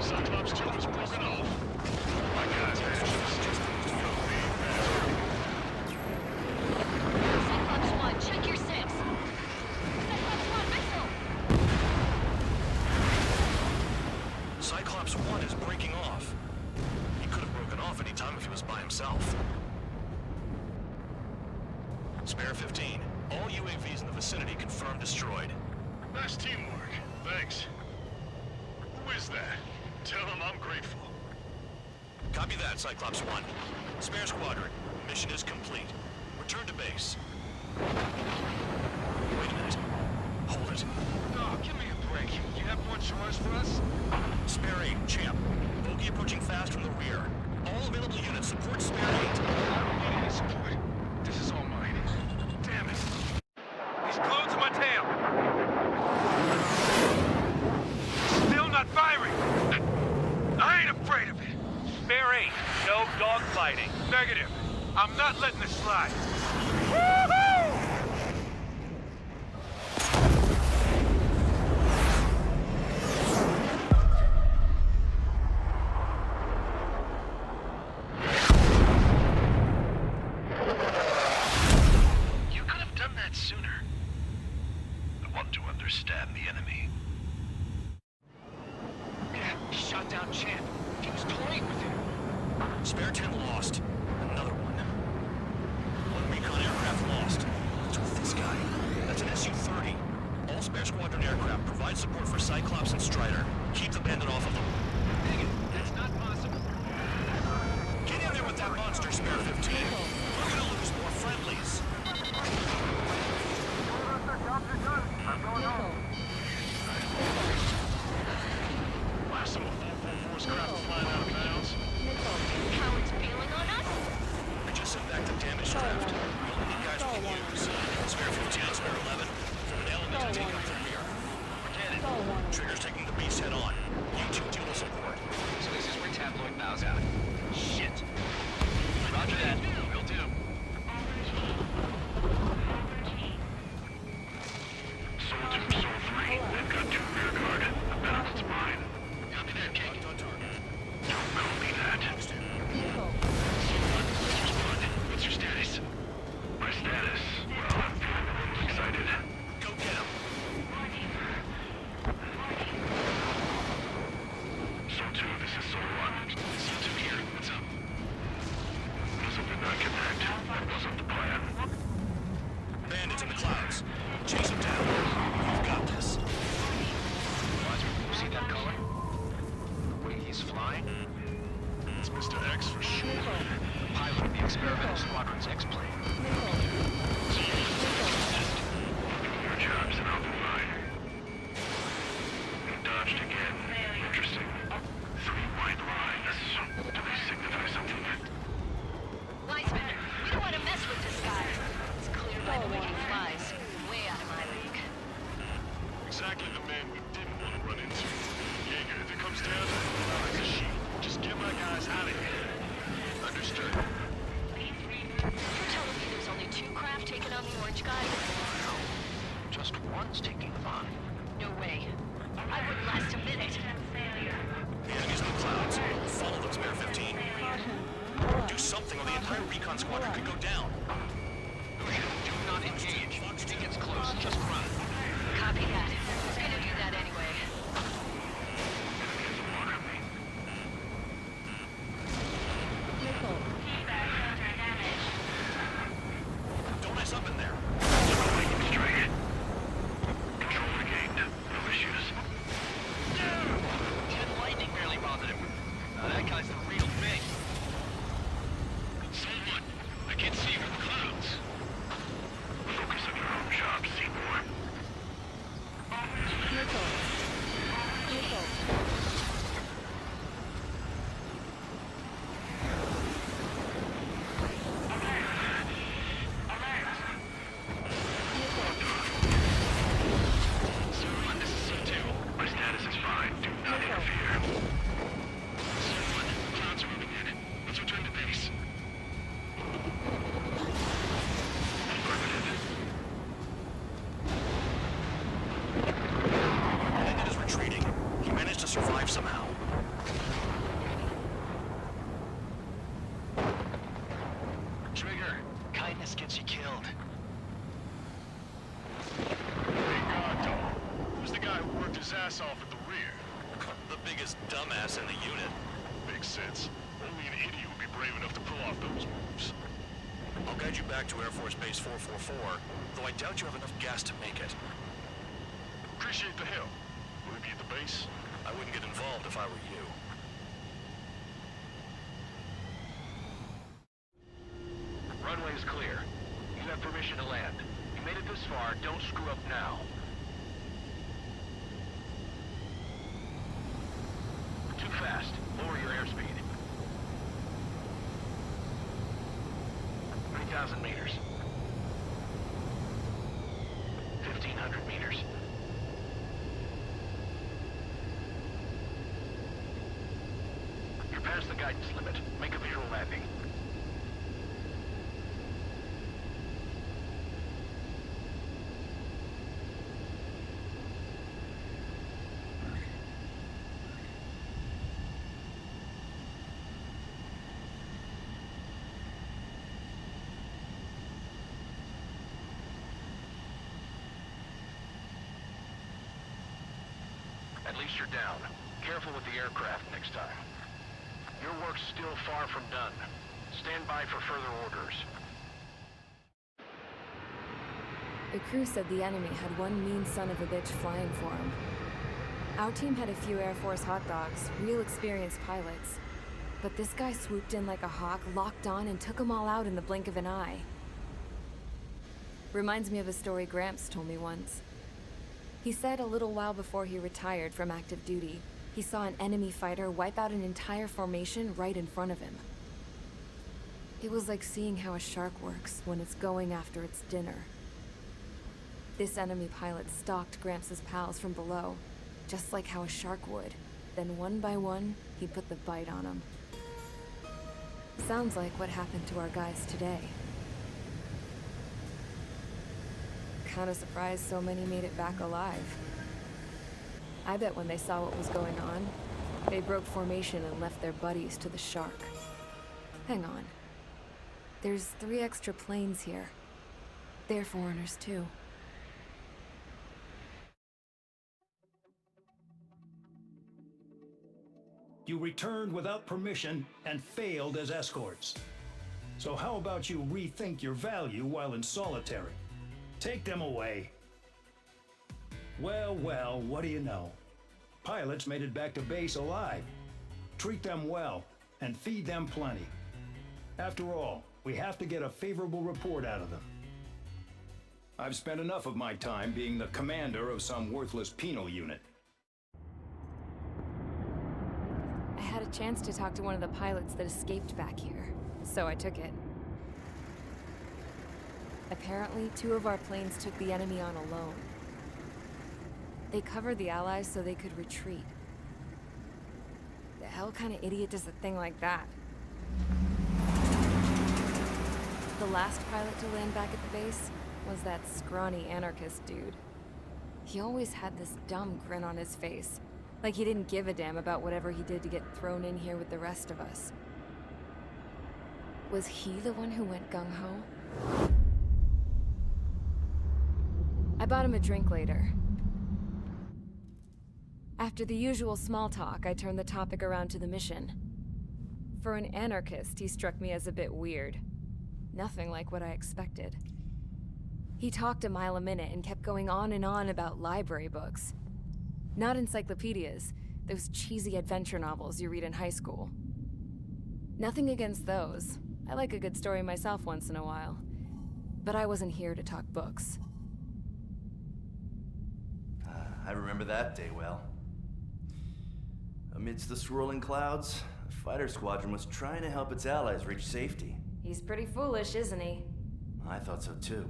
Cyclops 2 has broken off. My guys' actions just feel me bad. Cyclops 1, check your 6! Cyclops 1, missile! Cyclops 1 is breaking off. He could have broken off any time if he was by himself. Spare 15. All UAVs in the vicinity confirmed destroyed. Nice teamwork. Thanks. Who is that? Tell him I'm grateful. Copy that, Cyclops 1. Spare Squadron. Mission is complete. Return to base. Wait a minute. Hold it. Oh, give me a break. You have more chores for us? Spare 8, Champ. Bogey approaching fast from the rear. All available units support Spare 8. I don't need any support. This is all mine. Damn it. sliding. Negative. I'm not letting this slide. You could have done that sooner. I want to understand the enemy. Yeah, he shot down Champ. He was toying with him. Spare 10 lost. Another one. One recon aircraft lost. What's with this guy? That's an Su-30. All spare squadron aircraft provide support for Cyclops and Strider. Keep the bandit off of them. Dang it, that's not possible. Get in there with that monster, Spare 15. We're gonna lose more friendlies. Wow, some 444's craft flying out of bounds. Cowards bailing on us? We just sent back the damaged craft. We only need guys we can use. Spare 15 and Spare 11. From an element to take up the rear. Forget it. Trigger's taking the beast head on. You two deal with support. So this is where tabloid bows out. Shit. Roger that. Will do. Soul 2, Soul 3. They've got 2 rear guard. The balance is mine. Copy that, King. Don't call me that. What's your status? My status? Well, I'm feeling a little excited. Go get him. Soul 2, this is Soul 1. Soul 2 here. What's up? Missile did not connect. That wasn't the plan. Bandits in the clouds. Chase him down. You've got this. Roger. See that color? Wait, he's flying? It's Mr. X for sure. The pilot of the experimental squadron's X-plane. Your jobs and I'll do mine. You dodged again. Interesting. 3 white lines. Do they signify something? Weissman, we don't want to mess with this guy. It's clear by the way he flies. Way out of my league. Exactly the man we didn't want to run into. Jaeger, if it comes down to it, it's a sheet. Just get my guys out of here. Understood. You're telling me there's only 2 craft taking on the orange guy? Just one's taking them on. No way. I wouldn't last a minute. The enemy's in the clouds. Follow them, Spare 15. Do something or the entire recon squadron could go down. Do not engage. If he gets close, just run. Copy that. I was gonna do that anyway. Don't mess up in there. Strike. Control regained. No issues. Even lightning barely bothered him. That guy's the real thing. Someone, I can't see you in the clouds. Focus on your own job, Seymour. Someone, this is C2. My status is fine. Do not interfere. Someone, clouds are moving in. Let's return to base. Bandit is retreating. He managed to survive somehow. Trigger, kindness gets you killed. Hey, God, dog. Who's the guy who worked his ass off at the rear? The biggest dumbass in the unit. Makes sense. Only an idiot would be brave enough to pull off those moves. I'll guide you back to Air Force Base 444, though I doubt you have enough gas to make it. Appreciate the help. Will we be at the base? I wouldn't get involved if I were you. Runway is clear. You have permission to land. You made it this far, don't screw up now. Too fast. Lower your airspeed. 3,000 meters. 1,500 meters. You're past the guidance limit. Make a visual landing. are down. Careful with the aircraft next time. Your work's still far from done. Stand by for further orders. The crew said the enemy had one mean son of a bitch flying for him. Our team had a few Air Force hot dogs, real experienced pilots. But this guy swooped in like a hawk, locked on, and took them all out in the blink of an eye. Reminds me of a story Gramps told me once. He said a little while before he retired from active duty, he saw an enemy fighter wipe out an entire formation right in front of him. It was like seeing how a shark works when it's going after its dinner. This enemy pilot stalked Gramps' pals from below, just like how a shark would. Then one by one, he put the bite on them. Sounds like what happened to our guys today. Kinda surprised so many made it back alive. I bet when they saw what was going on, they broke formation and left their buddies to the shark. Hang on. There's 3 extra planes here. They're foreigners too. You returned without permission and failed as escorts. So how about you rethink your value while in solitary? Take them away. Well, well, what do you know? Pilots made it back to base alive. Treat them well and feed them plenty. After all, we have to get a favorable report out of them. I've spent enough of my time being the commander of some worthless penal unit. I had a chance to talk to one of the pilots that escaped back here, so I took it. Apparently, 2 of our planes took the enemy on alone. They covered the Allies so they could retreat. The hell kind of idiot does a thing like that? The last pilot to land back at the base was that scrawny anarchist dude. He always had this dumb grin on his face, like he didn't give a damn about whatever he did to get thrown in here with the rest of us. Was he the one who went gung-ho? I bought him a drink later. After the usual small talk, I turned the topic around to the mission. For an anarchist, he struck me as a bit weird. Nothing like what I expected. He talked a mile a minute and kept going on and on about library books. Not encyclopedias, those cheesy adventure novels you read in high school. Nothing against those. I like a good story myself once in a while. But I wasn't here to talk books. I remember that day well. Amidst the swirling clouds, a fighter squadron was trying to help its allies reach safety. He's pretty foolish, isn't he? I thought so too.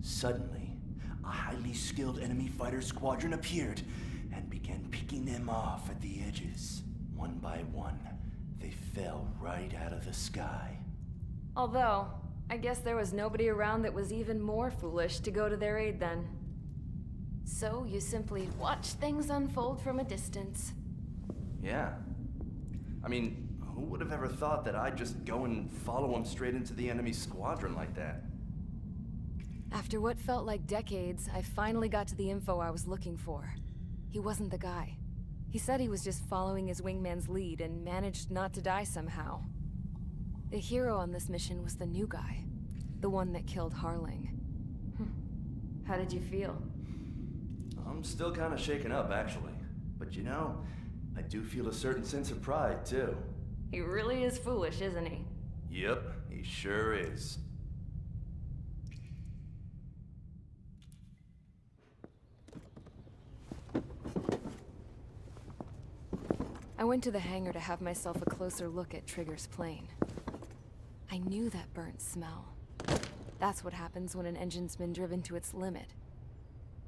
Suddenly, a highly skilled enemy fighter squadron appeared and began picking them off at the edges. One by one, they fell right out of the sky. Although, I guess there was nobody around that was even more foolish to go to their aid then. So you simply watch things unfold from a distance. Yeah. I mean, who would have ever thought that I'd just go and follow him straight into the enemy squadron like that? After what felt like decades, I finally got to the info I was looking for. He wasn't the guy. He said he was just following his wingman's lead and managed not to die somehow. The hero on this mission was the new guy. The one that killed Harling. How did you feel? I'm still kind of shaken up, actually. But you know, I do feel a certain sense of pride, too. He really is foolish, isn't he? Yep, he sure is. I went to the hangar to have myself a closer look at Trigger's plane. I knew that burnt smell. That's what happens when an engine's been driven to its limit.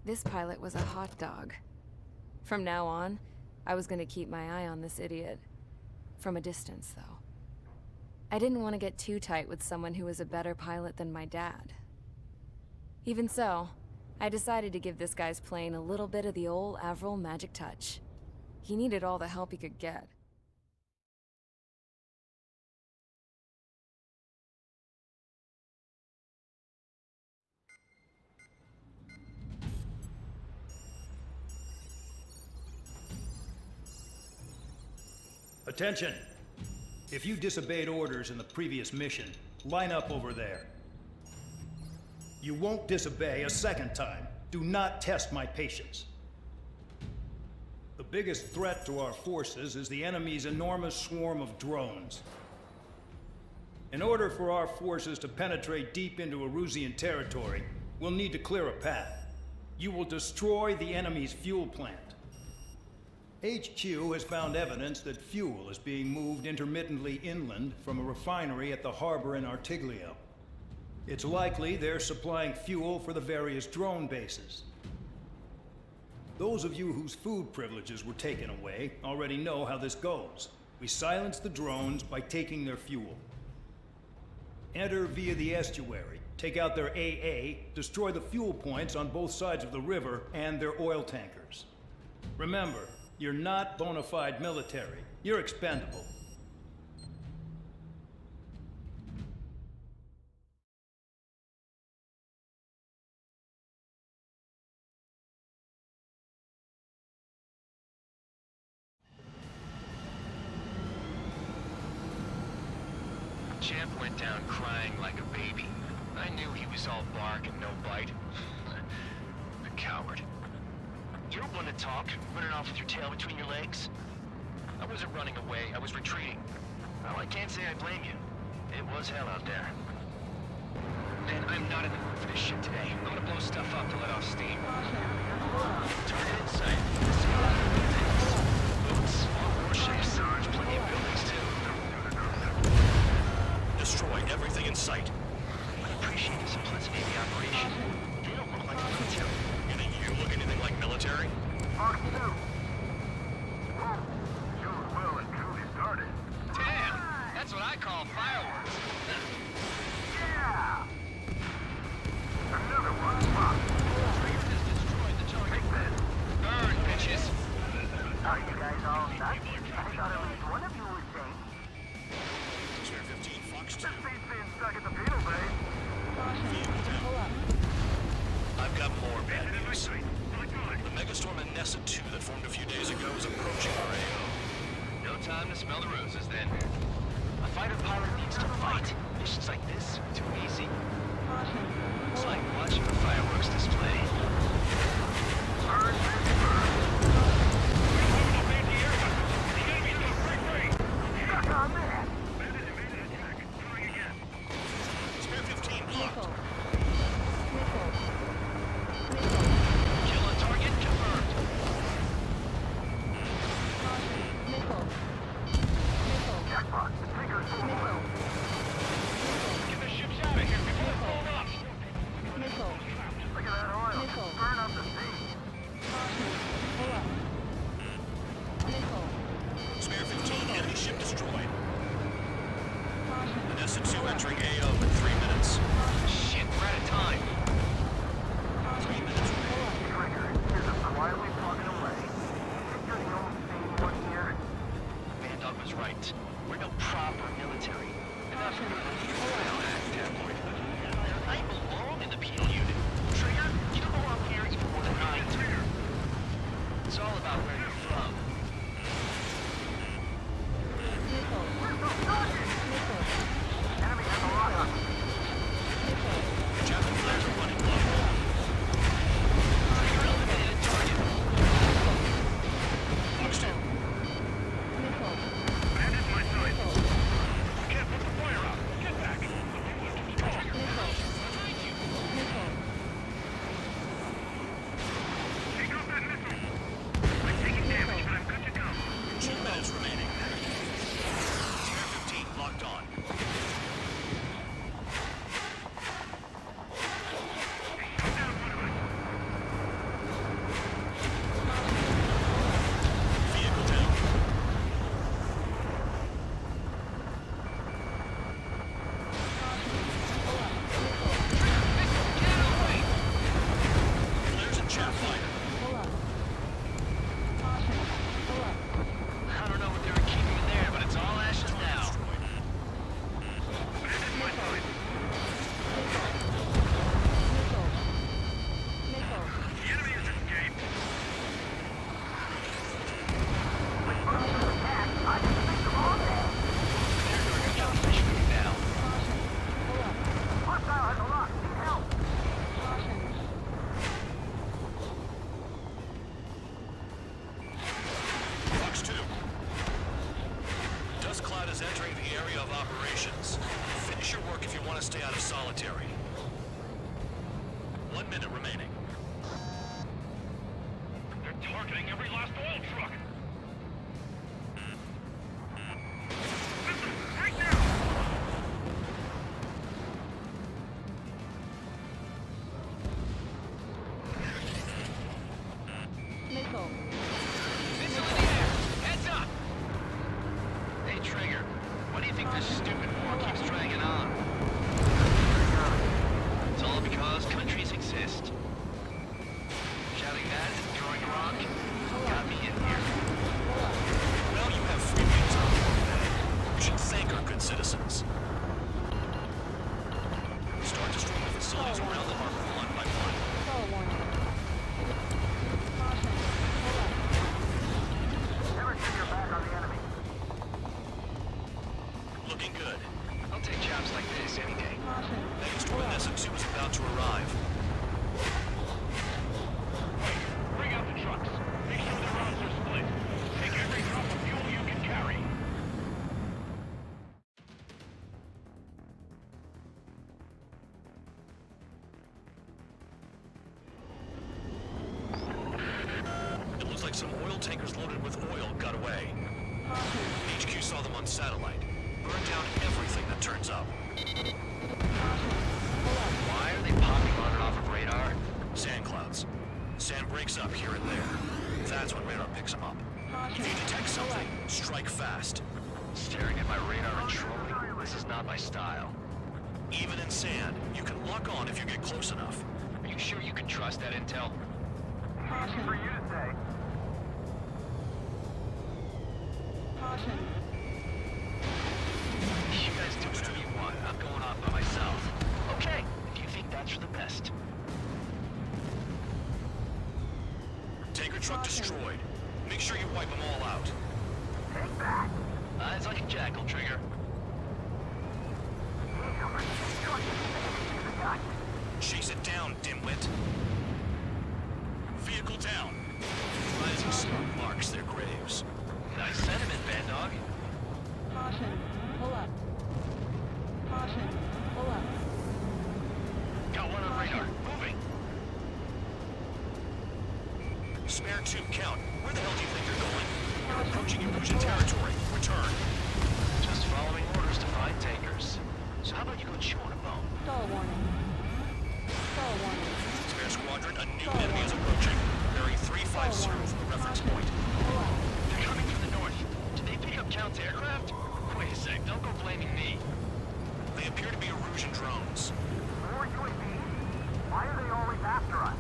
This pilot was a hot dog. From now on, I was gonna keep my eye on this idiot. From a distance, though. I didn't want to get too tight with someone who was a better pilot than my dad. Even so, I decided to give this guy's plane a little bit of the old Avril magic touch. He needed all the help he could get. Attention! If you disobeyed orders in the previous mission, line up over there. You won't disobey a second time. Do not test my patience. The biggest threat to our forces is the enemy's enormous swarm of drones. In order for our forces to penetrate deep into Erusian territory, we'll need to clear a path. You will destroy the enemy's fuel plant. HQ has found evidence that fuel is being moved intermittently inland from a refinery at the harbor in Artiglio. It's likely they're supplying fuel for the various drone bases. Those of you whose food privileges were taken away already know how this goes. We silence the drones by taking their fuel. Enter via the estuary, take out their AA, destroy the fuel points on both sides of the river and their oil tankers. Remember, you're not bona fide military. You're expendable. Champ went down crying like a baby. I knew he was all bark and no bite. The coward. You don't want to talk, running off with your tail between your legs. I wasn't running away, I was retreating. Well, I can't say I blame you. It was hell out there. Man, I'm not in the mood for this shit today. I'm gonna blow stuff up to let off steam. Target in sight. Boots, warships, there's plenty of buildings too. Destroy everything in sight. I appreciate the simplicity of the operation. You don't look like a military. You think you look anything like military? Fox 2. Whoa. You were well and truly started. Damn! That's what I call fireworks. Yeah! Another one. Fox. Trigger has destroyed the target. Take this. Burn, bitches! Are you guys all nuts? I thought at least one of you was safe. Spare 15, Fox 2. Just beats being stuck at the penal base. I've got more bad news. The megastorm in Nessa 2 that formed a few days ago is approaching our AO. No time to smell the roses then. A fighter pilot needs to fight. Missions like this are too easy. It's like watching a fireworks display. First is first. Stuck on that. Spare 15 blocked. Kill a target confirmed. Jackpot. Trigger's full oil. Get the ships out of here before it's blown up. Look at minute remaining. They're targeting every last oil truck. Right now! Missile. Missile in the air! Heads up! Hey, Trigger. Why do you think this stupid war keeps dragging on? It's all because countries exist. Shouting that and throwing a rock got me in here. Well, you have free meals out here today. You should thank our good citizens. Start destroying the facilities around the harbor one by one. Stall warning. Caution. Pull up. Never turn your back on the enemy. Looking good. I'll take jobs like this any day. Caution. Next one, SMC was about to arrive. Bring out the trucks. Make sure their routes are split. Take every drop of fuel you can carry. It looks like some oil tankers loaded with oil got away. Caution. HQ saw them on satellite. Burned down everything that turns up. Caution. Pull up. Why are they popping on and off of radar? Sand clouds. Sand breaks up here and there. That's when radar picks them up. If you detect something, strike fast. Staring at my radar and trolling? This is not my style. Even in sand, you can lock on if you get close enough. Are you sure you can trust that intel? Caution. For you to say. Caution. You guys do whatever you want. I'm going off by myself. Okay, if you think that's for the best. Tanker truck destroyed. Make sure you wipe them all out. Take back. Eyes like a jackal, Trigger. Chase it down, dimwit. Vehicle down. Rising smoke marks their graves. Nice sentiment, Bad Dog. Caution. Pull up. Caution. Pull up. Got one on radar. Moving. Spare two, count. Where the hell do you think you're going? You're approaching Erusian territory. Return. Just following orders to find tankers. So how about you go chew on a bone? Stall warning. Stall warning. Spare squadron, a new enemy is approaching. Bearing 350 from the reference point. Pull up. They're coming from the north. Did they pick up counter-aircraft? Wait a sec, don't go blaming me. They appear to be Erusian drones. More UAVs? Why are they always after us?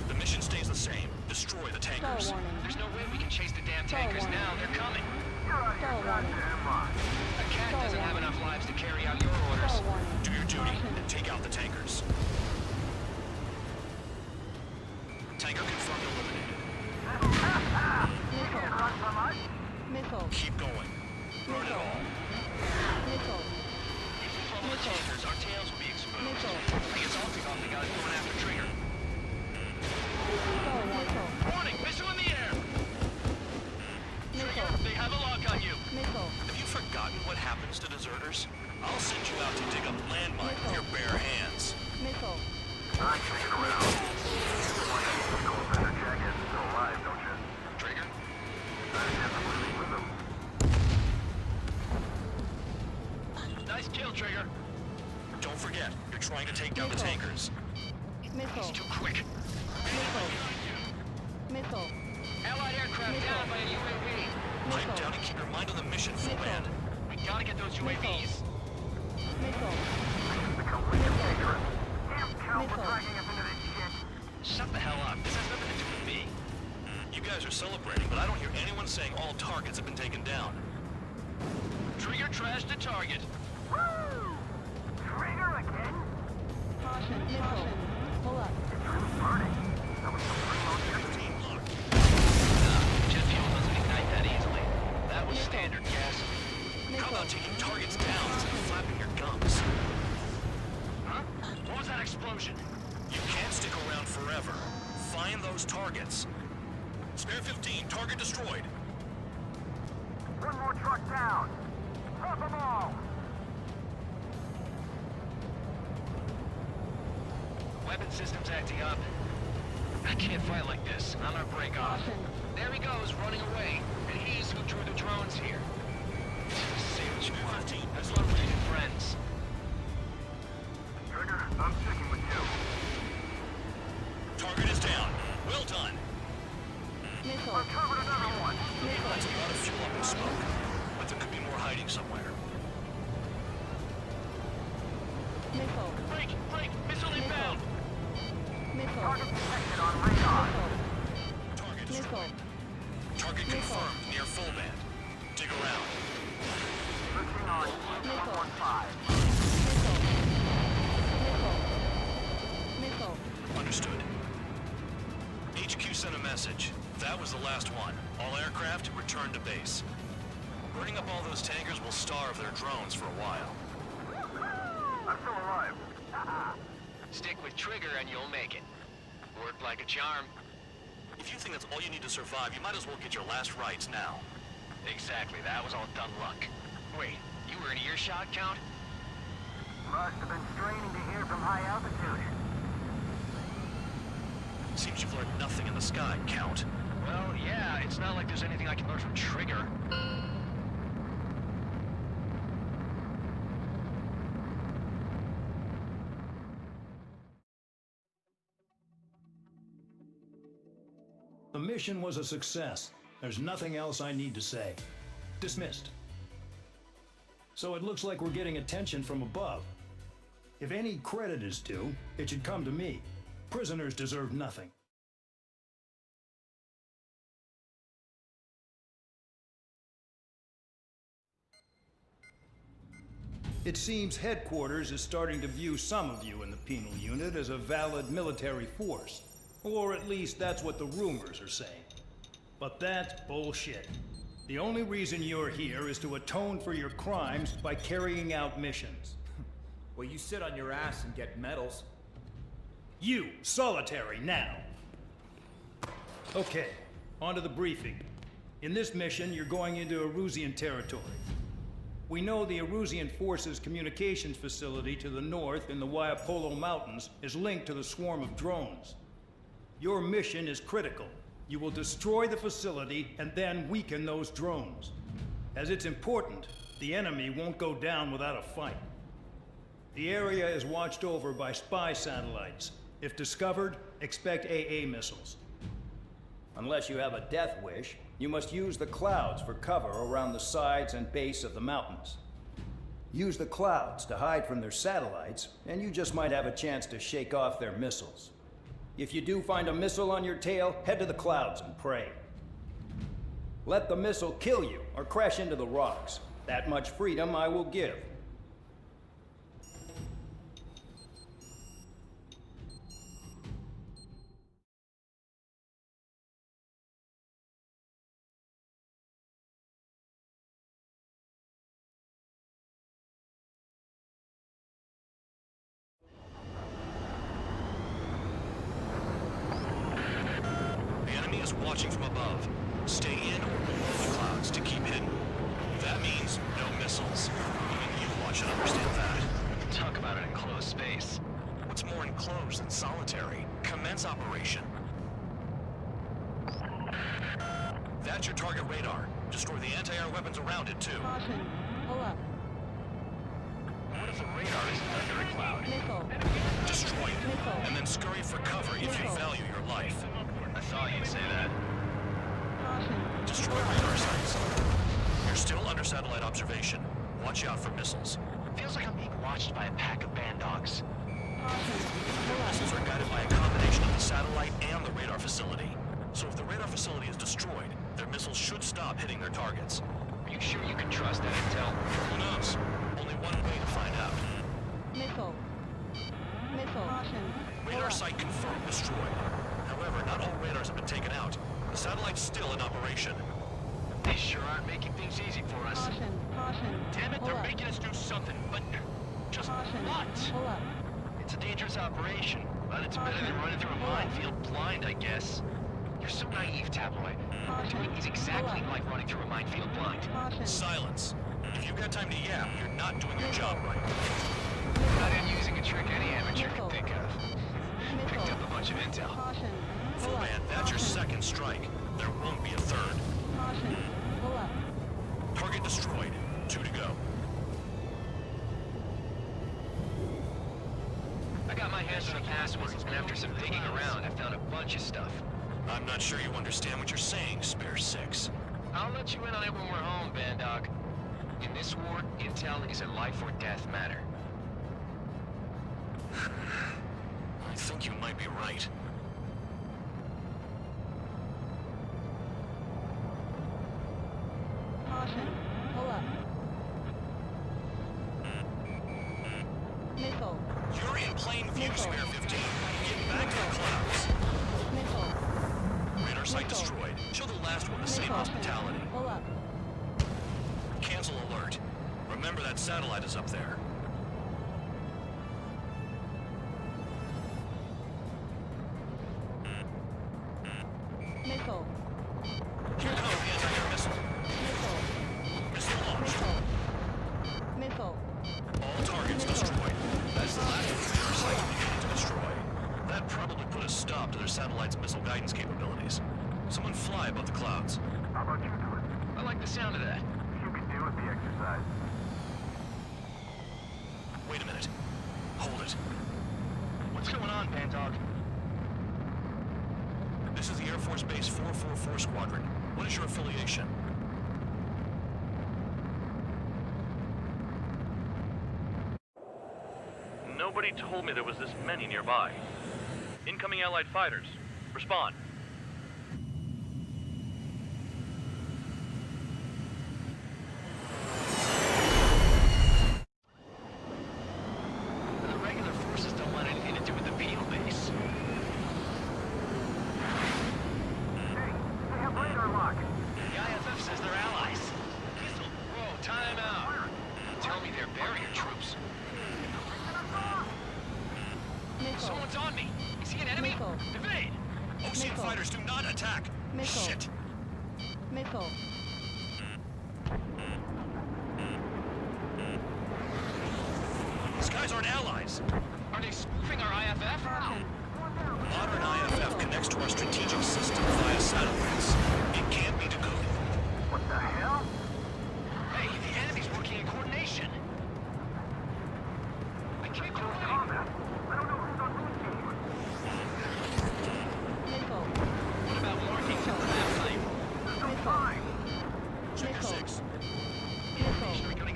The mission stays the same. Destroy the Stall tankers. warning. There's no way we can chase the damn tankers now. They're coming. You're out of Stall your warning. goddamn mind. A cat doesn't have enough lives to carry out your orders. Stall warning. Do your duty and take out the tankers. Tanker confirmed eliminated. You can't run from us. Missile. Keep going. Burn it all. Missile. If we follow the tankers, our tails will be exposed. Missile. I guess I'll take off the guys going after Trigger. Stall warning. Warning! Missile in the air! Trigger, Missile. they have a lock on you. Missile. Have you forgotten what happens to deserters? I'll send you out to dig up landmine with your bare hands. Missile. I'm kicking around. You want that cool feather jacket still alive, don't you? Trigger? I guess I'm living with them. Nice kill, Trigger. Don't forget, you're trying to take down the tankers. Missile. He's too quick. Missile. Missile. Allied aircraft down by a UAV. Pipe down and keep your mind on the mission, full band. We gotta get those UAVs. Missile. Become wicked dangerous. Damn cow, we're Missile. dragging us into this shit. Shut the hell up. This has nothing to do with me. You guys are celebrating, but I don't hear anyone saying all targets have been taken down. Trigger trashed the target. Woo! Trigger again? Caution. Missile. Pull up. It's really burning. Are we still pretty low here? Jet fuel doesn't ignite that easily. That was standard gas. How about taking targets down instead of flapping your gums? Huh? What was that explosion? You can't stick around forever. Find those targets. Spare 15, target destroyed. One more truck down. Drop them all. Weapon system's acting up. I can't fight like this. I'm gonna break off. There he goes, running away. And he's who drew the drones here. Say what you want. That's what we're good friends. Trigger, I'm sticking with you. Target is down. Well done. Missile. Uncovered another one. That's a lot of fuel up in smoke, but there could be more hiding somewhere. Missile. Break! Missile inbound! Missile. Target detected on radar. Target Missile. destroyed. Target confirmed near full band. Dig around. Looking on Missile. 115. Missile. Understood. HQ sent a message. That was the last one. All aircraft return to base. Burning up all those tankers will starve their drones for a while. I'm still alive. Stick with Trigger and you'll make it. Worked like a charm. If you think that's all you need to survive, you might as well get your last rites now. Exactly, that was all dumb luck. Wait, you were in earshot, Count? Must have been straining to hear from high altitude. Seems you've learned nothing in the sky, Count. Well, yeah, it's not like there's anything I can learn from Trigger. The mission was a success. There's nothing else I need to say. Dismissed. So it looks like we're getting attention from above. If any credit is due, it should come to me. Prisoners deserve nothing. It seems headquarters is starting to view some of you in the penal unit as a valid military force. Or at least that's what the rumors are saying. But that's bullshit. The only reason you're here is to atone for your crimes by carrying out missions. Well, you sit on your ass and get medals. You, solitary, now. Okay, on to the briefing. In this mission, you're going into Erusian territory. We know the Erusian Forces communications facility to the north in the Waiapolo Mountains is linked to the swarm of drones. Your mission is critical. You will destroy the facility and then weaken those drones. As it's important, the enemy won't go down without a fight. The area is watched over by spy satellites. If discovered, expect AA missiles. Unless you have a death wish, you must use the clouds for cover around the sides and base of the mountains. Use the clouds to hide from their satellites, and you just might have a chance to shake off their missiles. If you do find a missile on your tail, head to the clouds and pray. Let the missile kill you or crash into the rocks. That much freedom I will give. Watching from above. Stay in or below the clouds to keep hidden. That means no missiles. Even you watch and understand that. Talk about an enclosed space. What's more enclosed than solitary? Commence operation. That's your target radar. Destroy the anti-air weapons around it, too. Caution. Pull up. What if the radar isn't under a cloud? Missile. Destroy it. Missile. And then scurry for cover if you value your life. I thought you'd say that. Caution. Destroy radar sites. You're still under satellite observation. Watch out for missiles. Feels like I'm being watched by a pack of band dogs. Your missiles are guided by a combination of the satellite and the radar facility. So if the radar facility is destroyed, their missiles should stop hitting their targets. Are you sure you can trust that intel? Who knows? Only one way to find out. Missile. Missile. Caution. Radar site confirmed destroyed. However, not all radars have been taken out. The satellite's still in operation. They sure aren't making things easy for us. Caution. Caution. Damn it, they're making us do something, but just Caution. what? Pull up. It's a dangerous operation, but it's better than running through a minefield blind, I guess. You're so naive, Tabloid. What we're doing is exactly like running through a minefield blind. Caution. Silence. If you've got time to yap, you're not doing your job right. Not in using a trick any amateur can think of. Picked up a bunch of intel. Caution. Full band, that's your second strike. There won't be a third. Caution. Pull up. Target destroyed. 2 to go. I got my hands on the passwords, and after some digging around, I found a bunch of stuff. I'm not sure you understand what you're saying, Spare 6. I'll let you in on it when we're home, Bandog. In this war, intel is a life or death matter. I think you might be right. Caution. Pull up. Missile. You're in plain view, Spare 15. Get back to the clouds. Missile. Radar site destroyed. Show the last one the same hospitality. Pull up. Cancel alert. Remember that satellite is up there. Missile. Here comes the anti-air missile. Missile. Missile launched. Missile. Missile. All targets destroyed. That's the last of the radar sites beginning to destroy. That probably put a stop to their satellite's missile guidance capabilities. Someone fly above the clouds. How about you do it? I like the sound of that. You can do with the exercise. Wait a minute. Hold it. What's going on, Bandog? This is the Air Force Base 444 Squadron. What is your affiliation? Nobody told me there was this many nearby. Incoming Allied fighters. Respond. The regular forces don't want anything to do with the Peel base. Hey, they have radar lock. The IFF says they're allies. Whoa, time out. Tell me they're barrier troops. Missile. Someone's on me. Is he an enemy? Missile. Evade! Ocean Missile. fighters do not attack! Missile. Shit! Missile. These guys aren't allies! Are they spoofing our IFF? Modern IFF connects to our strategic system via satellites. It can't be decoded. What the hell? Hey, the enemy's working in coordination. I can't do anything. Combat. I don't know who's on whose team. Missile. What about markings on the map type? There's no sign. Checker 6.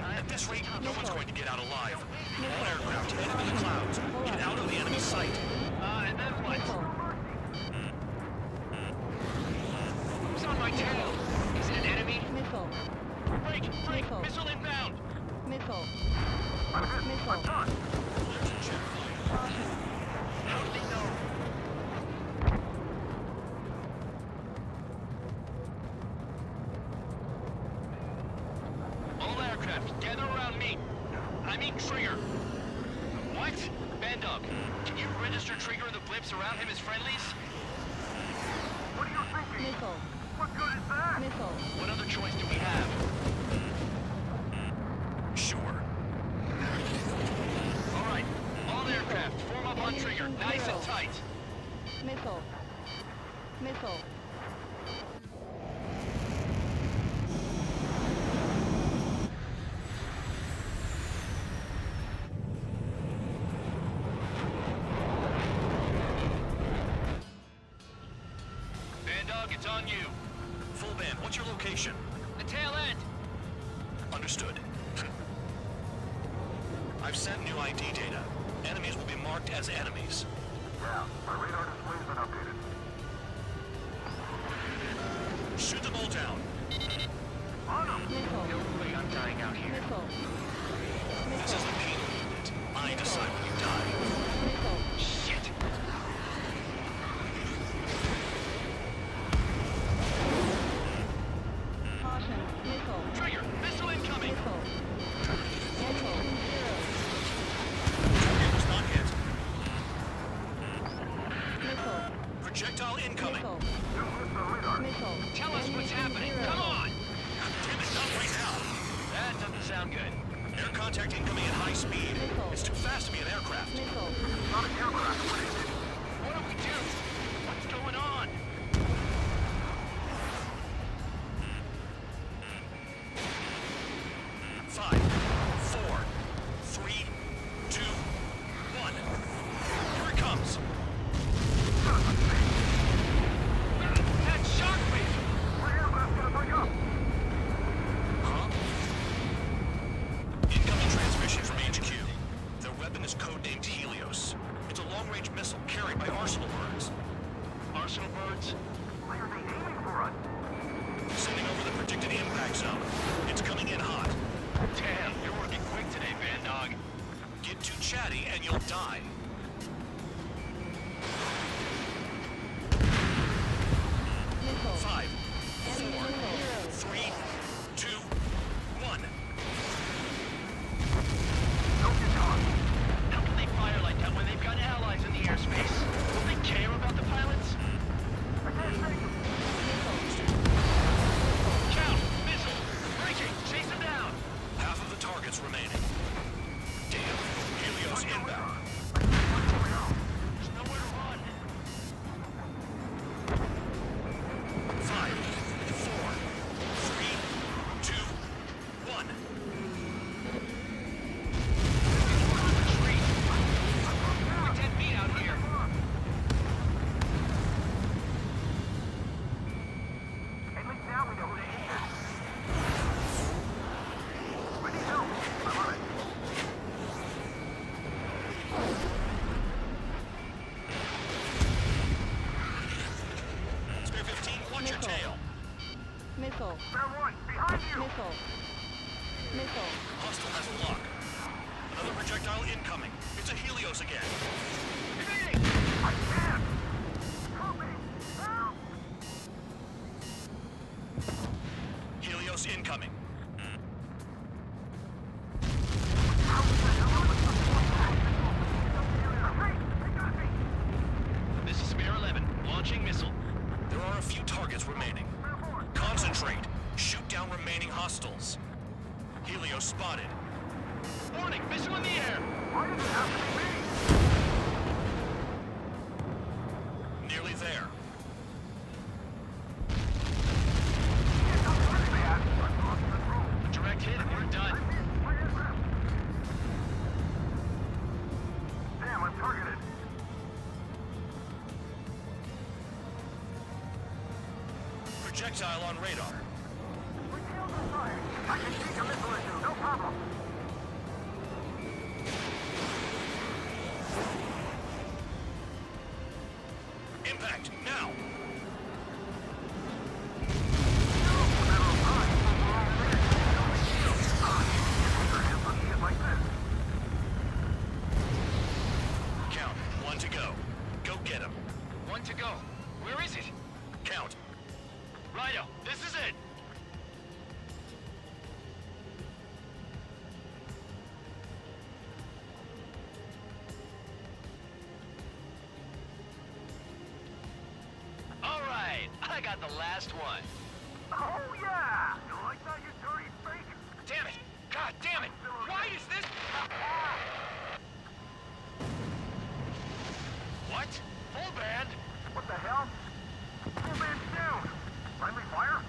At this rate, no one's going to get out alive. All aircraft, enemy clouds. Get out of the enemy sight. And then what? Missile. Who's on my tail? Is it an enemy? Missile. Break! Missile. Missile inbound! Missile. I'm hit. Missile. I'm done. Caution. How do they know? All aircraft, gather around me. I mean Trigger. What? Bandog, can you register Trigger and the blips around him as friendlies? What are you thinking? Missile. What good is that? Missile. What other choice do we have? Sure. All right, all aircraft, form up on Trigger, nice and tight. Missile. Missile. Bandog, it's on you. Full band, what's your location? The tail end. Understood. I've sent new ID data. Enemies will be marked as enemies. Yeah, my radar display's been updated. Shoot them all down. On them! Missile. No way I'm dying out here. Missile. This is the penal unit. I decide when you die. Missile. Shit! Caution. Missile. Trigger, missile incoming! Missile. Missile. Target was not hit. Missile. Projectile incoming. Missile. Don't miss the radar. Missile. Tell us what's Ammunition happening. 0. Come on! Damn it, not right now. That doesn't sound good. Air contact incoming at high speed. Missile. It's too fast to be an aircraft. Missile. Not an aircraft. What is it? snowbirds? Why are they aiming for us? Sending over the predicted impact zone. It's coming in hot. Damn, you're working quick today, Bandog. Get too chatty and you'll die. Missile. 5, 4, Enemy missile. 3, 2, 1. How can they fire like that when they've got allies in the airspace? Will they care about the pilots? Count! Missile! Breaching! Chase them down! Half of the targets remaining. Damn. Helios inbound. There's nowhere to run. 5, 4, 3, 2, 1. Retreat! We're 10 feet out here. At least now we know who to aim at. We need help. I'm on it. Spare 15, watch your Missile. tail. Missile. Spare one! Behind you! Missile. Missile. Hostile has a lock. Another projectile incoming. It's a Helios again. Evading! I can't! Help me! Help! Helios incoming. This is Spare 11. Launching missile. There are a few targets remaining. Concentrate. Shoot down remaining hostiles. Helios spotted. Warning! Missile in the air! Why does it have to be me? Nearly there. A direct hit and we're done. Damn, I'm targeted. Projectile on radar. I can take a missile or two, no problem. Impact, now! Count, 1 to go. Go get him. 1 to go. Where is it? Count. Righto, this is it. All right, I got the last one. Oh yeah! You like that, you dirty fake? Damn it! God damn it! Why is this? What? Full band? What the hell? Full band's down. Friendly fire?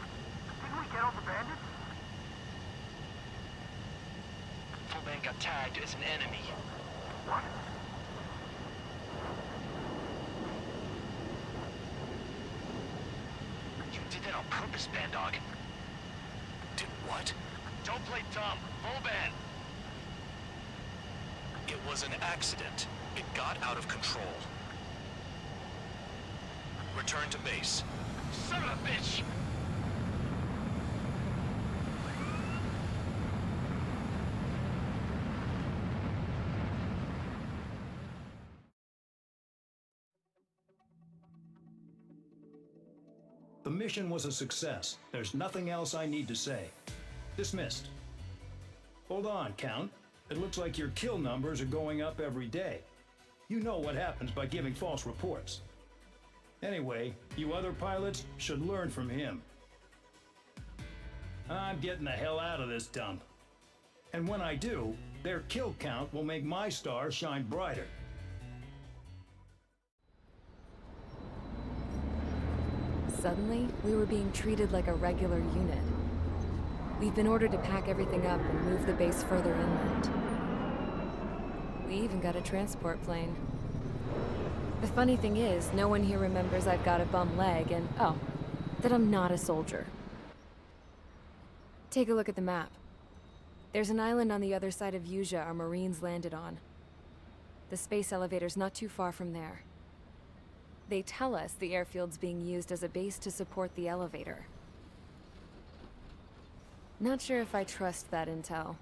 Didn't we get all the bandits? Full band got tagged as an enemy. What? You did that on purpose, Bandog. Did what? Don't play dumb. Full band. It was an accident. It got out of control. Return to base. Son of a bitch! The mission was a success. There's nothing else I need to say. Dismissed. Hold on, Count. It looks like your kill numbers are going up every day. You know what happens by giving false reports. Anyway, you other pilots should learn from him. I'm getting the hell out of this dump. And when I do, their kill count will make my star shine brighter. Suddenly, we were being treated like a regular unit. We've been ordered to pack everything up and move the base further inland. We even got a transport plane. The funny thing is, no one here remembers I've got a bum leg and, oh, that I'm not a soldier. Take a look at the map. There's an island on the other side of Uja our Marines landed on. The space elevator's not too far from there. They tell us the airfield's being used as a base to support the elevator. Not sure if I trust that intel.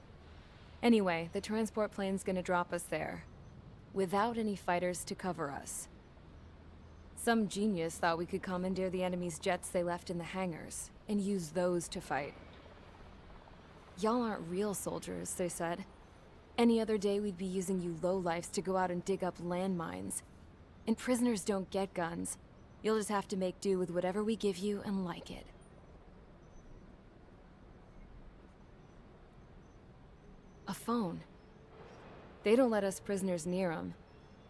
Anyway, the transport plane's gonna drop us there, without any fighters to cover us. Some genius thought we could commandeer the enemy's jets they left in the hangars, and use those to fight. Y'all aren't real soldiers, they said. Any other day we'd be using you lowlifes to go out and dig up landmines. And prisoners don't get guns. You'll just have to make do with whatever we give you and like it. A phone. They don't let us prisoners near them.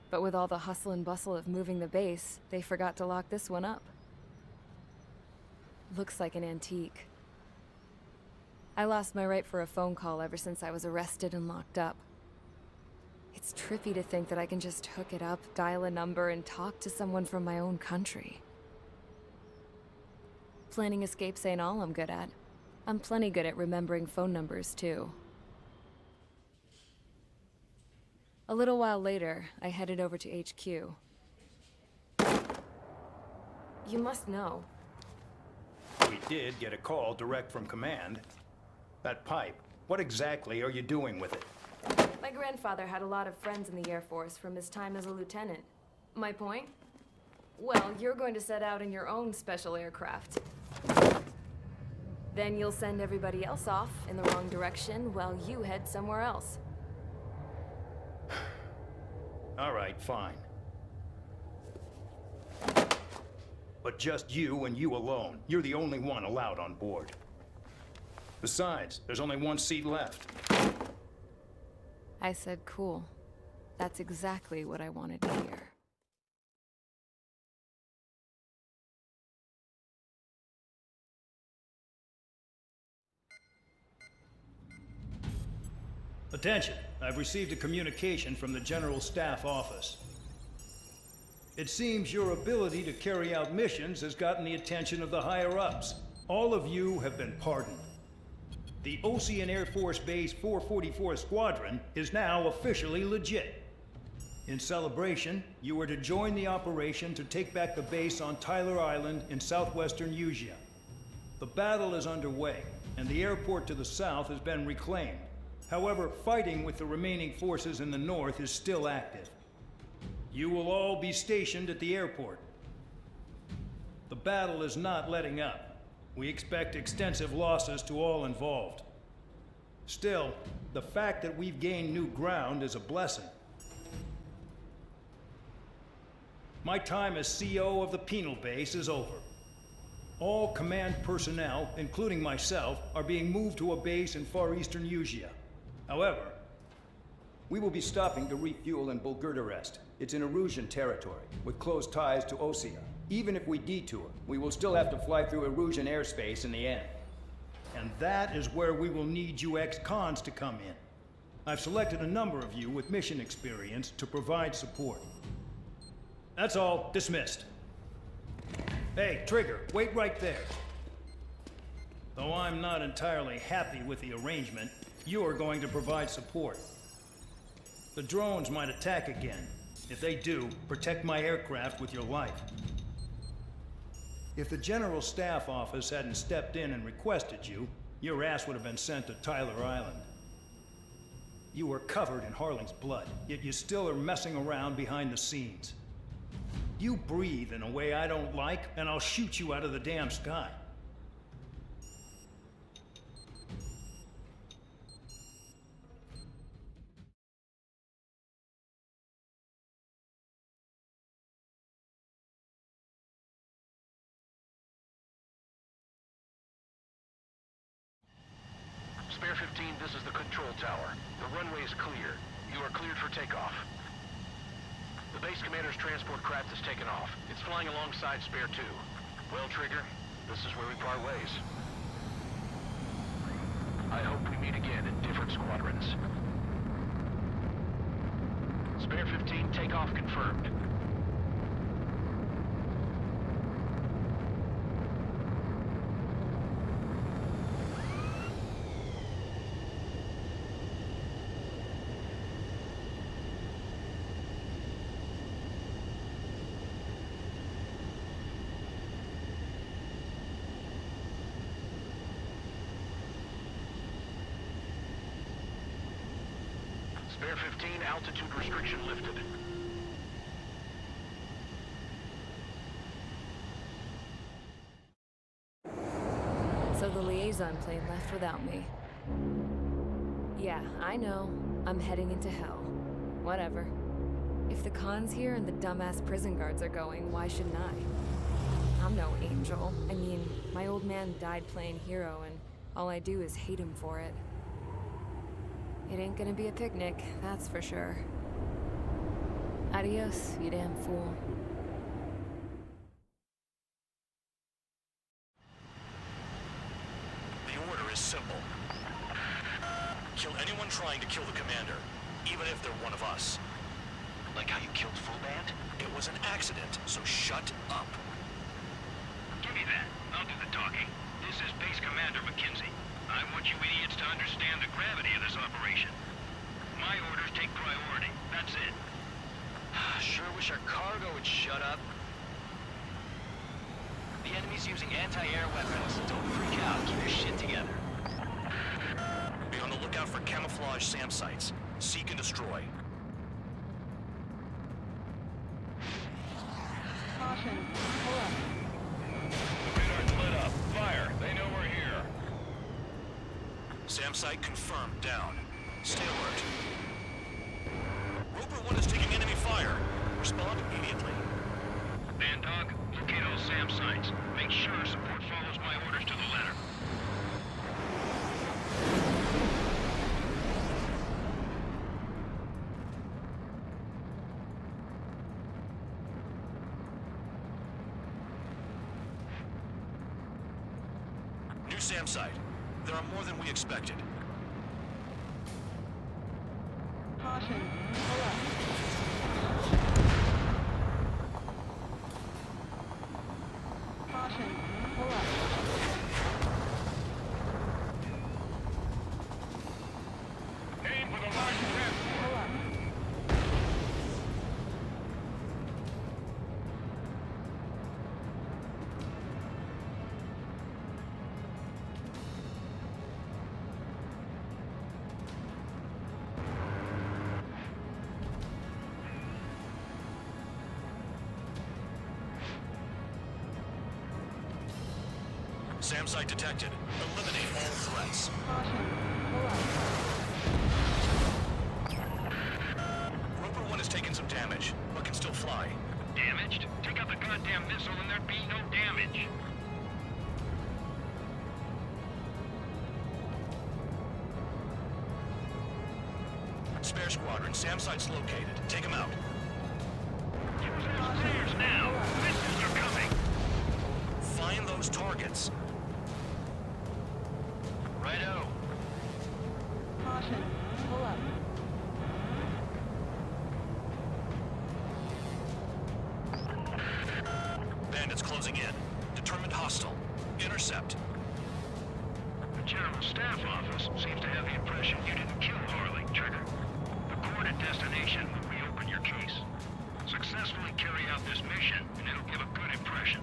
But with all the hustle and bustle of moving the base, they forgot to lock this one up. Looks like an antique. I lost my right for a phone call ever since I was arrested and locked up. It's trippy to think that I can just hook it up, dial a number, and talk to someone from my own country. Planning escapes ain't all I'm good at. I'm plenty good at remembering phone numbers, too. A little while later, I headed over to HQ. You must know. We did get a call direct from command. That pipe, what exactly are you doing with it? My grandfather had a lot of friends in the Air Force from his time as a lieutenant. My point? Well, you're going to set out in your own special aircraft. Then you'll send everybody else off in the wrong direction while you head somewhere else. All right, fine. But just you and you alone. You're the only one allowed on board. Besides, there's only one seat left. I said cool. That's exactly what I wanted to hear. Attention, I've received a communication from the General Staff Office. It seems your ability to carry out missions has gotten the attention of the higher-ups. All of you have been pardoned. The Ocean Air Force Base 444 Squadron is now officially legit. In celebration, you are to join the operation to take back the base on Tyler Island in southwestern Usea. The battle is underway, and the airport to the south has been reclaimed. However, fighting with the remaining forces in the north is still active. You will all be stationed at the airport. The battle is not letting up. We expect extensive losses to all involved. Still, the fact that we've gained new ground is a blessing. My time as CO of the penal base is over. All command personnel, including myself, are being moved to a base in far eastern Usea. However, we will be stopping to refuel in Bulgurdarest. It's in Erusian territory, with close ties to Osea. Even if we detour, we will still have to fly through Erusian airspace in the end. And that is where we will need you ex-cons to come in. I've selected a number of you with mission experience to provide support. That's all. Dismissed. Hey, Trigger, wait right there. Though I'm not entirely happy with the arrangement, you are going to provide support. The drones might attack again. If they do, protect my aircraft with your life. If the General Staff Office hadn't stepped in and requested you, your ass would have been sent to Tyler Island. You were covered in Harling's blood, yet you still are messing around behind the scenes. You breathe in a way I don't like, and I'll shoot you out of the damn sky. Spare 15, this is the control tower. The runway is clear. You are cleared for takeoff. The base commander's transport craft has taken off. It's flying alongside Spare 2. Well, Trigger, this is where we part ways. I hope we meet again in different squadrons. Spare 15, takeoff confirmed. Spare 15, altitude restriction lifted. So the liaison plane left without me. Yeah, I know. I'm heading into hell. Whatever. If the con's here and the dumbass prison guards are going, why shouldn't I? I'm no angel. I mean, my old man died playing hero, and all I do is hate him for it. It ain't gonna be a picnic, that's for sure. Adios, you damn fool. The order is simple. Kill anyone trying to kill the commander, even if they're one of us. Like how you killed Full Band? It was an accident, so shut up. Give me that. I'll do the talking. This is Base Commander McKenzie. I want you idiots to understand the gravity of this operation. My orders take priority. That's it. Sure wish our cargo would shut up. The enemy's using anti-air weapons. Don't freak out. Keep your shit together. Be on the lookout for camouflage SAM sites. Seek and destroy. Caution. Pull up. Radar's lit up. Fire. They know we're here. SAM site confirmed. Down. Stay alert. Roper 1 is taking enemy fire. Respond immediately. Bandog, locate all SAM sites. Make sure support follows my orders to the letter. New SAM site. There are more than we expected. Caution. Pull up. Caution. Pull up. Aim for the large transport. Pull up. SAM site detected. Eliminate all threats. Caution. Pull up. Roper 1 has taken some damage, but can still fly. Damaged? Take out the goddamn missile and there'd be no damage. Spare squadron. SAM site's located. Take him out. Use those flares now. Missiles are coming. Find those targets. Righto. Caution. Pull up. Bandits closing in. Determined hostile. Intercept. The General Staff Office seems to have the impression you didn't kill Harley, Trigger. The coordinate destination will reopen your case. Successfully carry out this mission, and it'll give a good impression.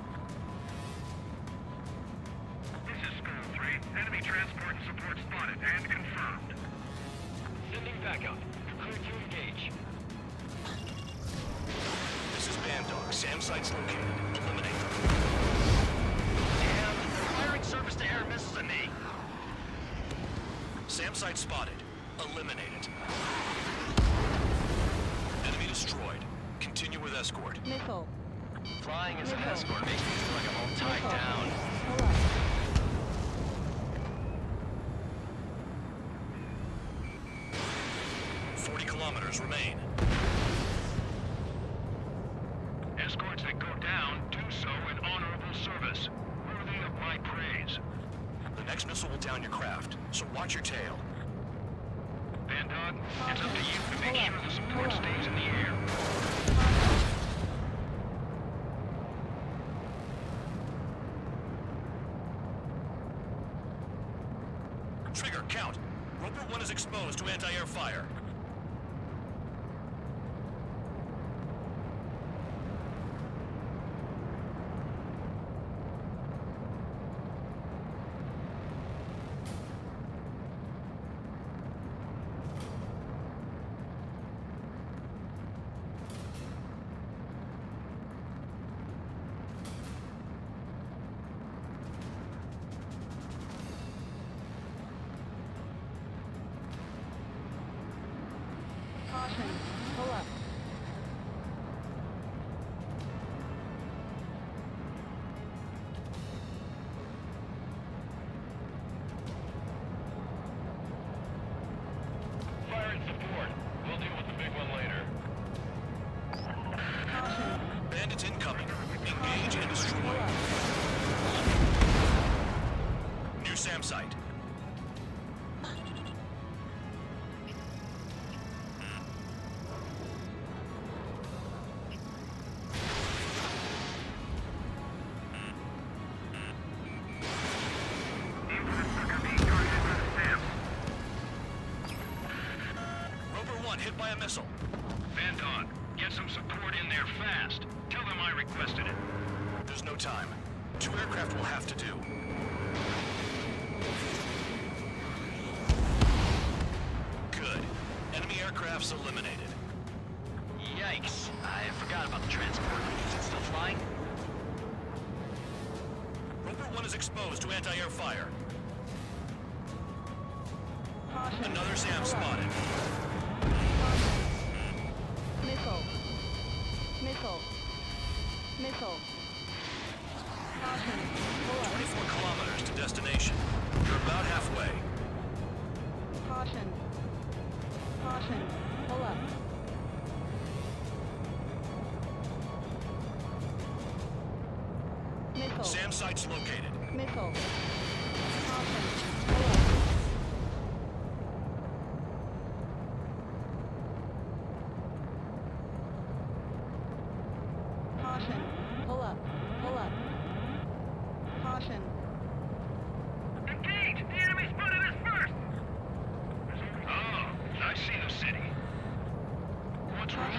This is Skull 3. Enemy transport and support spotted and confirmed. Sending backup. Clear to engage. This is Bandog. SAM site's located. Eliminate them. Damn, they're firing surface-to-air missiles at me. SAM site spotted. Eliminate it. Enemy destroyed. Continue with escort. Missile. Flying as an escort makes me feel like I'm all tied down. Pull up. 40 kilometers remain. Escorts that go down do so in honorable service, worthy of my praise. The next missile will down your craft, so watch your tail. Bandog, it's up to you to make sure the support stays in the air. Trigger, count. Roper 1 is exposed to anti-air fire. by a missile. Bandog, get some support in there fast. Tell them I requested it. There's no time. 2 aircraft will have to do. Good. Enemy aircraft's eliminated. Yikes. I forgot about the transport. Is it still flying? Roper 1 is exposed to anti-air fire. Caution. Another SAM spotted. Missile. Missile. Missile. Caution. Pull up. 24 kilometers to destination. You're about halfway. Caution. Caution. Pull up. Missile. SAM site's located. Missile. Caution. Pull up. Caution. Pull up. Pull up. Caution. Engage! The enemy spotted us first! Oh, I see the city. What's wrong?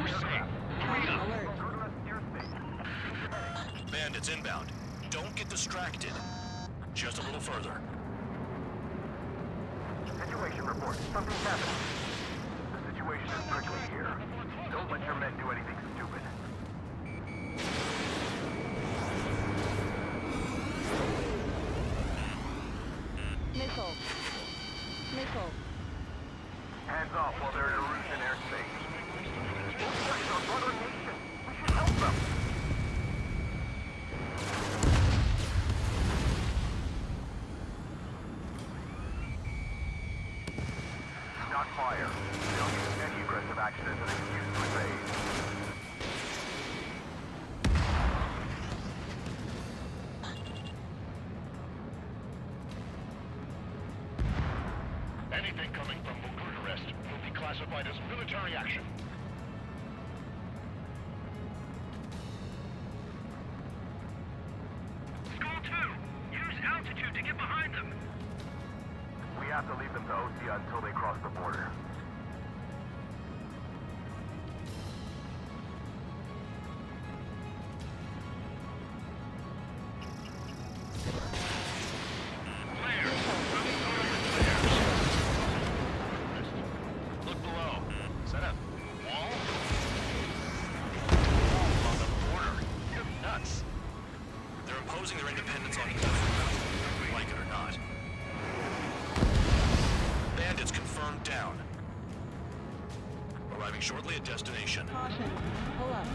We're safe. Hurry up. Alert. Bandits inbound. Don't get distracted. Just a little further. Situation report. Something's happening. The situation is prickly here. Don't let your men do anything stupid. Missile. Missile. Hands off while they're in Erusian airspace. Those guys are brother nation. We should help them. Not fire. They don't use any aggressive action as an excuse to invade. Anything coming from Bucharest will be classified as military action. Skull 2, use altitude to get behind them. We have to leave them to Osea until they cross the border. Look below. Is that a wall? On the border. You're nuts. They're imposing their independence on you, like it or not. Bandits confirmed down. Arriving shortly at destination. Caution. Pull up.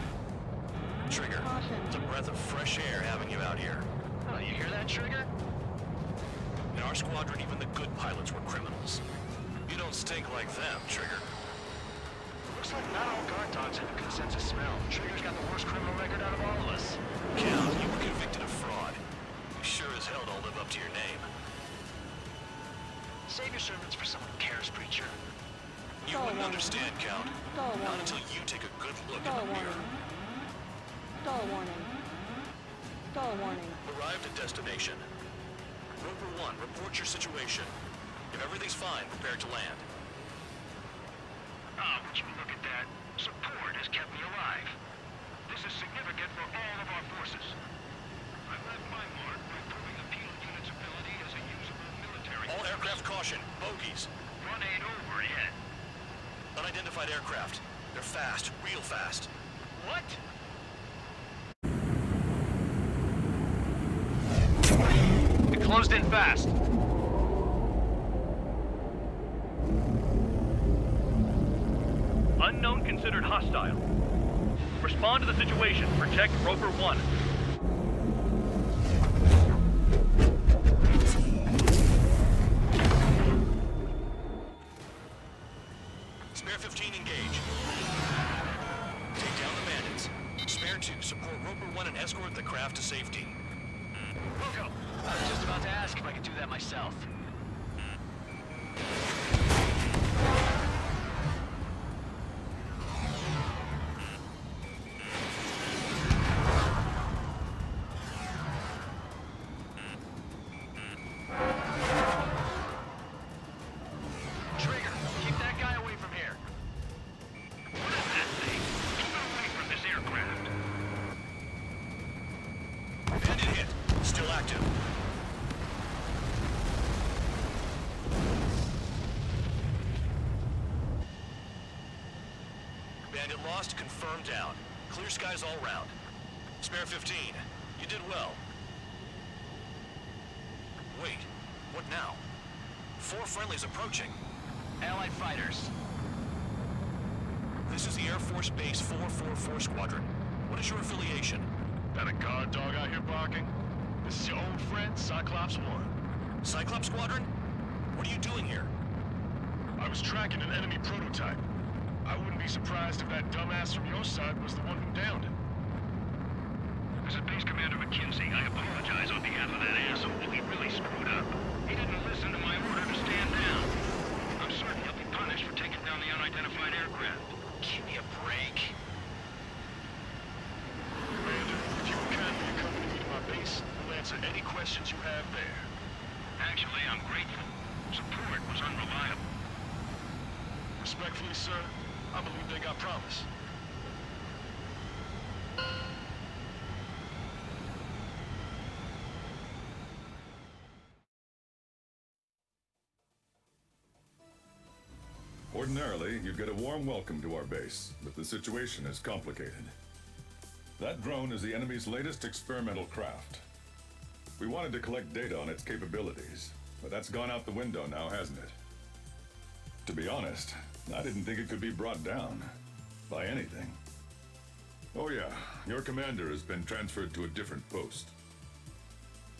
Trigger, Caution. it's a breath of fresh air having you out here. Oh, you hear that, Trigger? In our squadron, even the good pilots were criminals. You don't stink like them, Trigger. Looks like not all guard dogs have a good sense of smell. Trigger's got the worst criminal record out of all of us. Count, you were convicted of fraud. You sure as hell don't live up to your name. Save your servants for someone who cares, preacher. You wouldn't understand, Count. Stall Not warning. until you take a good look Stall in the mirror. warning. Stall warning. Stall warning. Arrived at destination. Roper 1, report your situation. If everything's fine, prepare to land. Ah, would you look at that? Support has kept me alive. This is significant for all of our forces. I left my mark by proving the penal unit's ability as a usable military All force. aircraft caution. Bogies. One ain't over yet. Unidentified aircraft. They're fast. Real fast. What? It closed in fast. Unknown considered hostile. Respond to the situation. Protect Roper 1. Spare 15, engage. Take down the bandits. Spare 2, support Roper 1 and escort the craft to safety. Rocco, I was just about to ask if I could do that myself. Trigger, keep that guy away from here. Target lost, confirmed down. Clear skies all round. Spare 15, you did well. Wait, what now? 4 friendlies approaching. Allied fighters. This is the Air Force Base 444 Squadron. What is your affiliation? That a guard dog out here barking? This is your old friend, Cyclops 1. Cyclops Squadron? What are you doing here? I was tracking an enemy prototype. I wouldn't be surprised if that dumbass from your side was the one who downed it. This is Base Commander McKinsey. I apologize on behalf of that asshole. He really screwed up. He didn't listen to my order to stand down. I'm certain he'll be punished for taking down the unidentified aircraft. Give me a break. Commander, if you would kindly accompany me to my base, we'll answer any questions you have there. Actually, I'm grateful. Support was unreliable. Respectfully, sir, I believe they got promise. Ordinarily, you'd get a warm welcome to our base, but the situation is complicated. That drone is the enemy's latest experimental craft. We wanted to collect data on its capabilities, but that's gone out the window now, hasn't it? To be honest, I didn't think it could be brought down by anything. Oh yeah, your commander has been transferred to a different post.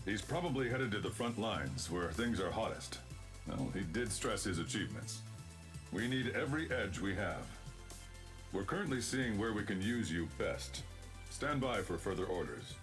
He's probably headed to the front lines where things are hottest. Well, he did stress his achievements. We need every edge we have. We're currently seeing where we can use you best. Stand by for further orders.